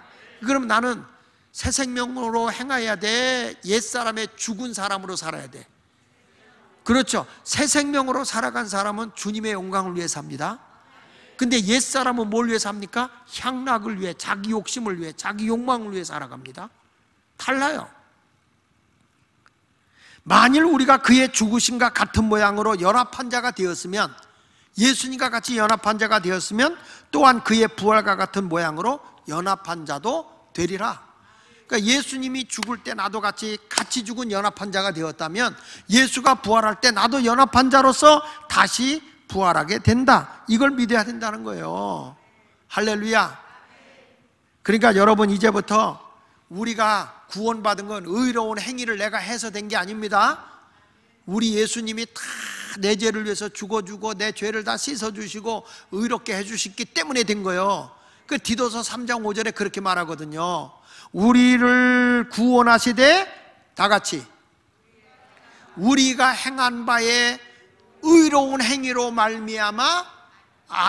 그럼 나는 새 생명으로 행해야 돼? 옛사람의 죽은 사람으로 살아야 돼? 그렇죠. 새 생명으로 살아간 사람은 주님의 영광을 위해 삽니다. 근데 옛사람은 뭘 위해 삽니까? 향락을 위해, 자기 욕심을 위해, 자기 욕망을 위해 살아갑니다. 달라요. 만일 우리가 그의 죽으심과 같은 모양으로 연합한 자가 되었으면, 예수님과 같이 연합한 자가 되었으면 또한 그의 부활과 같은 모양으로 연합한 자도 되리라. 그러니까 예수님이 죽을 때 나도 같이 죽은 연합한 자가 되었다면 예수가 부활할 때 나도 연합한 자로서 다시 부활하게 된다. 이걸 믿어야 된다는 거예요. 할렐루야. 그러니까 여러분, 이제부터 우리가 구원받은 건 의로운 행위를 내가 해서 된 게 아닙니다. 우리 예수님이 다 내 죄를 위해서 죽어주고 내 죄를 다 씻어주시고 의롭게 해주셨기 때문에 된 거예요. 그 디도서 3장 5절에 그렇게 말하거든요. 우리를 구원하시되 다 같이 우리가 행한 바에 의로운 행위로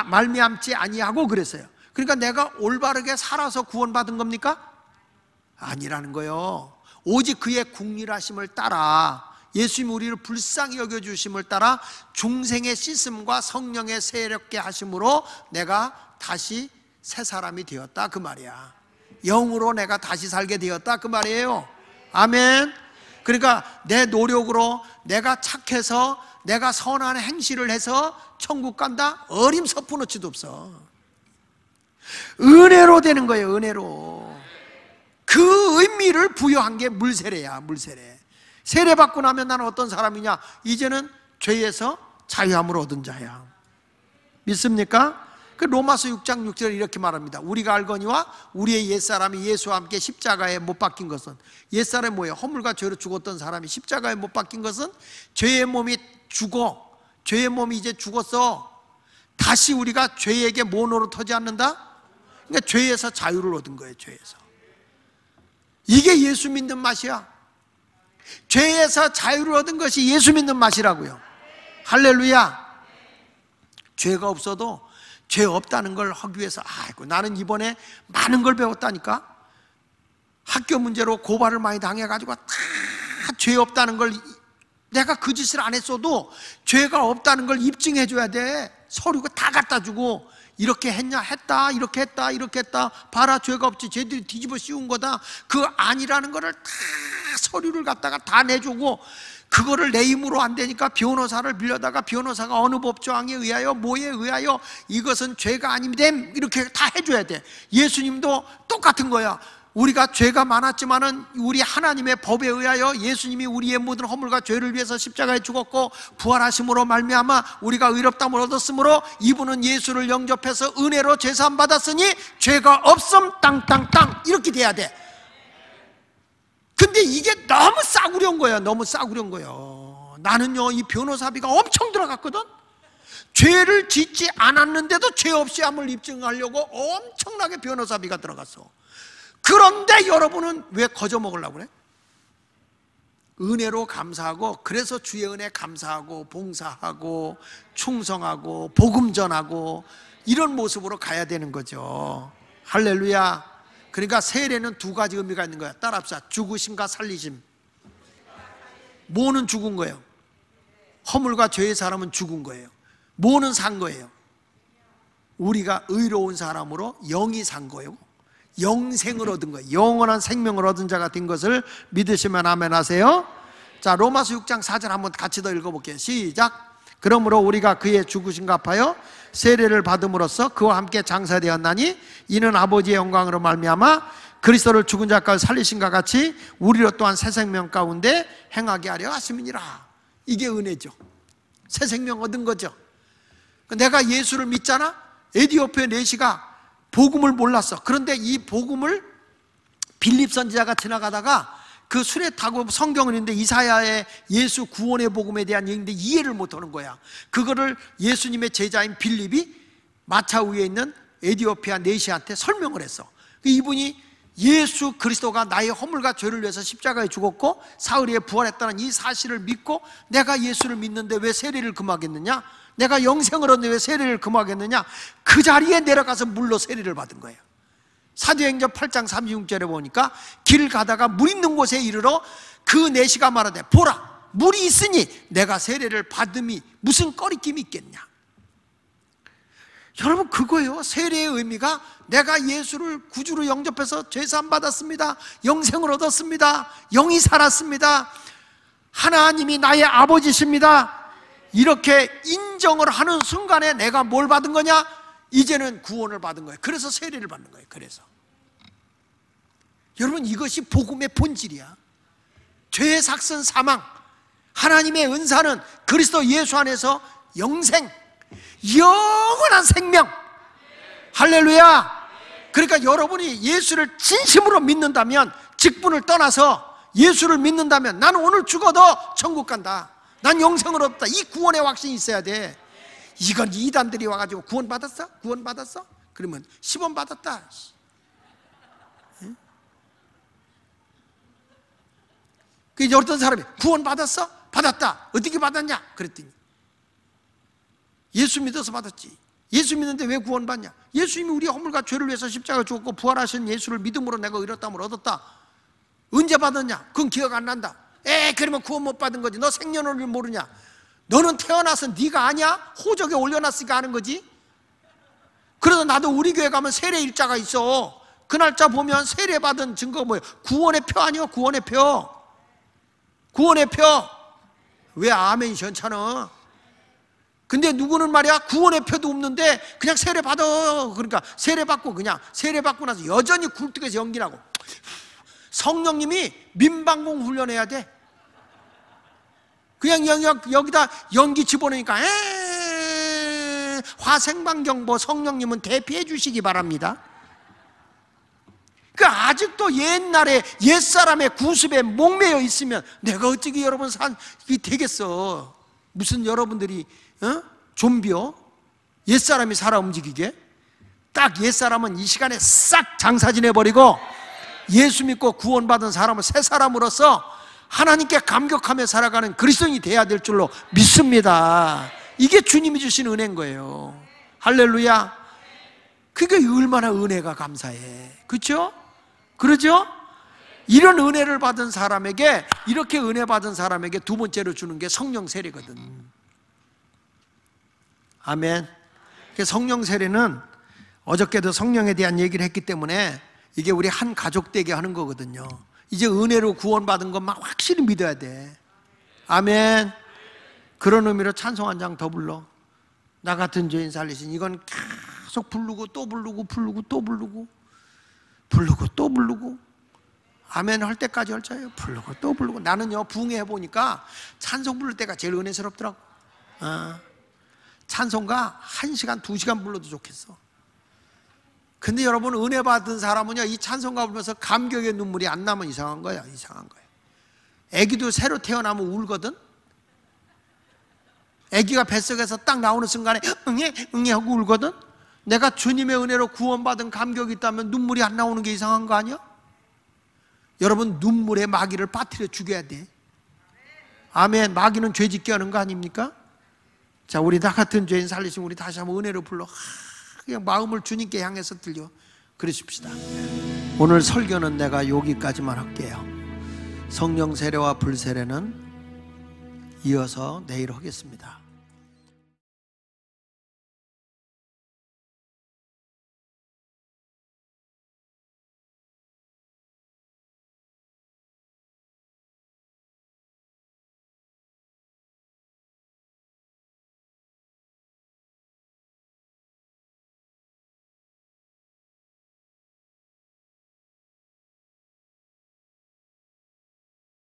말미암지 아니하고 그랬어요. 그러니까 내가 올바르게 살아서 구원받은 겁니까? 아니라는 거예요. 오직 그의 궁휼하심을 따라, 예수님이 우리를 불쌍히 여겨주심을 따라 중생의 씻음과 성령의 새롭게 하심으로 내가 다시 새 사람이 되었다, 그 말이야. 영으로 내가 다시 살게 되었다, 그 말이에요. 아멘. 그러니까 내 노력으로 내가 착해서 내가 선한 행실을 해서 천국 간다? 어림서푸너치도 없어. 은혜로 되는 거예요, 은혜로. 그 의미를 부여한 게 물세례야, 물세례. 세례 받고 나면 나는 어떤 사람이냐? 이제는 죄에서 자유함을 얻은 자야. 믿습니까? 그 로마서 6장 6절에 이렇게 말합니다. 우리가 알거니와 우리의 옛사람이 예수와 함께 십자가에 못 박힌 것은, 옛사람이 뭐예요? 허물과 죄로 죽었던 사람이 십자가에 못 박힌 것은 죄의 몸이 죽어, 죄의 몸이 이제 죽었어. 다시 우리가 죄에게 뭐 노릇하지 않는다? 그러니까 죄에서 자유를 얻은 거예요. 죄에서. 이게 예수 믿는 맛이야. 죄에서 자유를 얻은 것이 예수 믿는 맛이라고요. 할렐루야. 죄가 없어도 죄 없다는 걸 하기 위해서, 아이고 나는 이번에 많은 걸 배웠다니까. 학교 문제로 고발을 많이 당해가지고 다 죄 없다는 걸, 내가 그 짓을 안 했어도 죄가 없다는 걸 입증해 줘야 돼. 서류가 다 갖다 주고, 이렇게 했냐? 했다. 이렇게 했다. 이렇게 했다. 봐라, 죄가 없지. 쟤들이 뒤집어 씌운 거다. 그 아니라는 거를 다 서류를 갖다가 다 내주고, 그거를 내 힘으로 안 되니까 변호사를 빌려다가 변호사가 어느 법조항에 의하여 뭐에 의하여 이것은 죄가 아님됨 이렇게 다 해줘야 돼. 예수님도 똑같은 거야. 우리가 죄가 많았지만은 우리 하나님의 법에 의하여 예수님이 우리의 모든 허물과 죄를 위해서 십자가에 죽었고 부활하심으로 말미암아 우리가 의롭다함을 얻었으므로 이분은 예수를 영접해서 은혜로 죄사함 받았으니 죄가 없음 땅땅땅 이렇게 돼야 돼. 근데 이게 너무 싸구려운 거야. 너무 싸구려운 거예요. 나는요 이 변호사비가 엄청 들어갔거든. 죄를 짓지 않았는데도 죄 없이 함을 입증하려고 엄청나게 변호사비가 들어갔어. 그런데 여러분은 왜 거저 먹으려고 그래? 은혜로 감사하고, 그래서 주의 은혜 감사하고 봉사하고 충성하고 복음 전하고 이런 모습으로 가야 되는 거죠. 할렐루야. 그러니까 세례는 두 가지 의미가 있는 거야. 따라합시다. 죽으심과 살리심. 뭐는 죽은 거예요? 허물과 죄의 사람은 죽은 거예요. 뭐는 산 거예요? 우리가 의로운 사람으로 영이 산 거예요. 영생을 얻은 거예요. 영원한 생명을 얻은 자가 된 것을 믿으시면 아멘 하세요. 자, 로마서 6장 4절 한번 같이 더 읽어볼게요. 시작. 그러므로 우리가 그의 죽으심과 합하여 세례를 받음으로써 그와 함께 장사되었나니 이는 아버지의 영광으로 말미암아 그리스도를 죽은 자 가운데 살리신과 같이 우리로 또한 새 생명 가운데 행하게 하려 하심이니라. 이게 은혜죠. 새 생명 얻은 거죠. 내가 예수를 믿잖아. 에디오피아 내시가 복음을 몰랐어. 그런데 이 복음을 빌립 선지자가 지나가다가 그 수레 타고 성경을 읽는데 이사야의 예수 구원의 복음에 대한 얘기인데 이해를 못하는 거야. 그거를 예수님의 제자인 빌립이 마차 위에 있는 에디오피아 내시한테 설명을 했어. 이분이 예수 그리스도가 나의 허물과 죄를 위해서 십자가에 죽었고 사흘에 부활했다는 이 사실을 믿고 내가 예수를 믿는데 왜 세례를 금하겠느냐? 내가 영생을 얻는데 왜 세례를 금하겠느냐? 그 자리에 내려가서 물로 세례를 받은 거예요. 사도행전 8장 36절에 보니까 길 가다가 물 있는 곳에 이르러 그 내시가 말하되 보라 물이 있으니 내가 세례를 받음이 무슨 꺼리낌이 있겠냐. 여러분 그거예요. 세례의 의미가 내가 예수를 구주로 영접해서 죄사함 받았습니다. 영생을 얻었습니다. 영이 살았습니다. 하나님이 나의 아버지십니다. 이렇게 인정을 하는 순간에 내가 뭘 받은 거냐? 이제는 구원을 받은 거예요. 그래서 세례를 받는 거예요. 그래서 여러분 이것이 복음의 본질이야. 죄의 삭선 사망, 하나님의 은사는 그리스도 예수 안에서 영생, 영원한 생명. 할렐루야. 그러니까 여러분이 예수를 진심으로 믿는다면, 직분을 떠나서 예수를 믿는다면 나는 오늘 죽어도 천국 간다, 난 영생을 얻었다, 이 구원의 확신이 있어야 돼. 이건 이단들이 와가지고 구원 받았어? 구원 받았어? 그러면 10원 받았다. 그 이제 어떤 사람이 구원 받았어? 받았다. 어떻게 받았냐? 그랬더니 예수 믿어서 받았지. 예수 믿는데 왜 구원 받냐? 예수님이 우리 허물과 죄를 위해서 십자가 죽었고 부활하신 예수를 믿음으로 내가 의롭다함을 얻었다. 언제 받았냐? 그건 기억 안 난다. 그러면 구원 못 받은 거지. 너 생년월일 모르냐? 너는 태어나서 네가 아냐? 호적에 올려놨으니까 아는 거지. 그래서 나도 우리 교회 가면 세례 일자가 있어. 그 날짜 보면 세례 받은 증거가 뭐예요? 구원의 표 아니야? 구원의 표. 구원의 표. 왜 아멘이 괜찮아? 근데 누구는 말이야 구원의 표도 없는데 그냥 세례 받아. 그러니까 세례 받고 그냥 세례 받고 나서 여전히 굴뚝에서 연기나고. 성령님이 민방공 훈련해야 돼. 그냥 여기다 연기 집어넣으니까 화생방경보 성령님은 대피해 주시기 바랍니다. 그 아직도 옛날에 옛사람의 구습에 목매여 있으면 내가 어떻게 여러분 산이 되겠어. 무슨 여러분들이 좀비요? 옛사람이 살아 움직이게? 딱 옛사람은 이 시간에 싹 장사지내버리고 예수 믿고 구원받은 사람은 새 사람으로서 하나님께 감격하며 살아가는 그리스도인이 돼야 될 줄로 믿습니다. 이게 주님이 주신 은혜인 거예요. 할렐루야. 그게 얼마나 은혜가 감사해. 그렇죠? 그러죠? 이런 은혜를 받은 사람에게, 이렇게 은혜 받은 사람에게 두 번째로 주는 게 성령 세례거든. 아멘. 성령 세례는 어저께도 성령에 대한 얘기를 했기 때문에 이게 우리 한 가족 되게 하는 거거든요. 이제 은혜로 구원받은 것만 확실히 믿어야 돼. 아멘. 그런 의미로 찬송 한 장 더 불러. 나 같은 죄인 살리신. 이건 계속 부르고 또 부르고 부르고 또 부르고 부르고 또 부르고 아멘 할 때까지 할 자예요. 부르고 또 부르고. 나는요 부흥회 해보니까 찬송 부를 때가 제일 은혜스럽더라고. 찬송가 1시간 2시간 불러도 좋겠어. 근데 여러분 은혜 받은 사람은요 이 찬송가 부르면서 감격의 눈물이 안 나면 이상한 거야. 이상한 거야. 애기도 새로 태어나면 울거든. 애기가 뱃속에서 딱 나오는 순간에 응애 응애 하고 울거든. 내가 주님의 은혜로 구원받은 감격이 있다면 눈물이 안 나오는 게 이상한 거 아니야? 여러분 눈물에 마귀를 빠뜨려 죽여야 돼. 아멘. 마귀는 죄 짓게 하는 거 아닙니까? 자, 우리 나 같은 죄인 살리신 우리 다시 한번 은혜로 불러 그냥 마음을 주님께 향해서 들려 그러십시다. 오늘 설교는 내가 여기까지만 할게요. 성령 세례와 불세례는 이어서 내일 하겠습니다.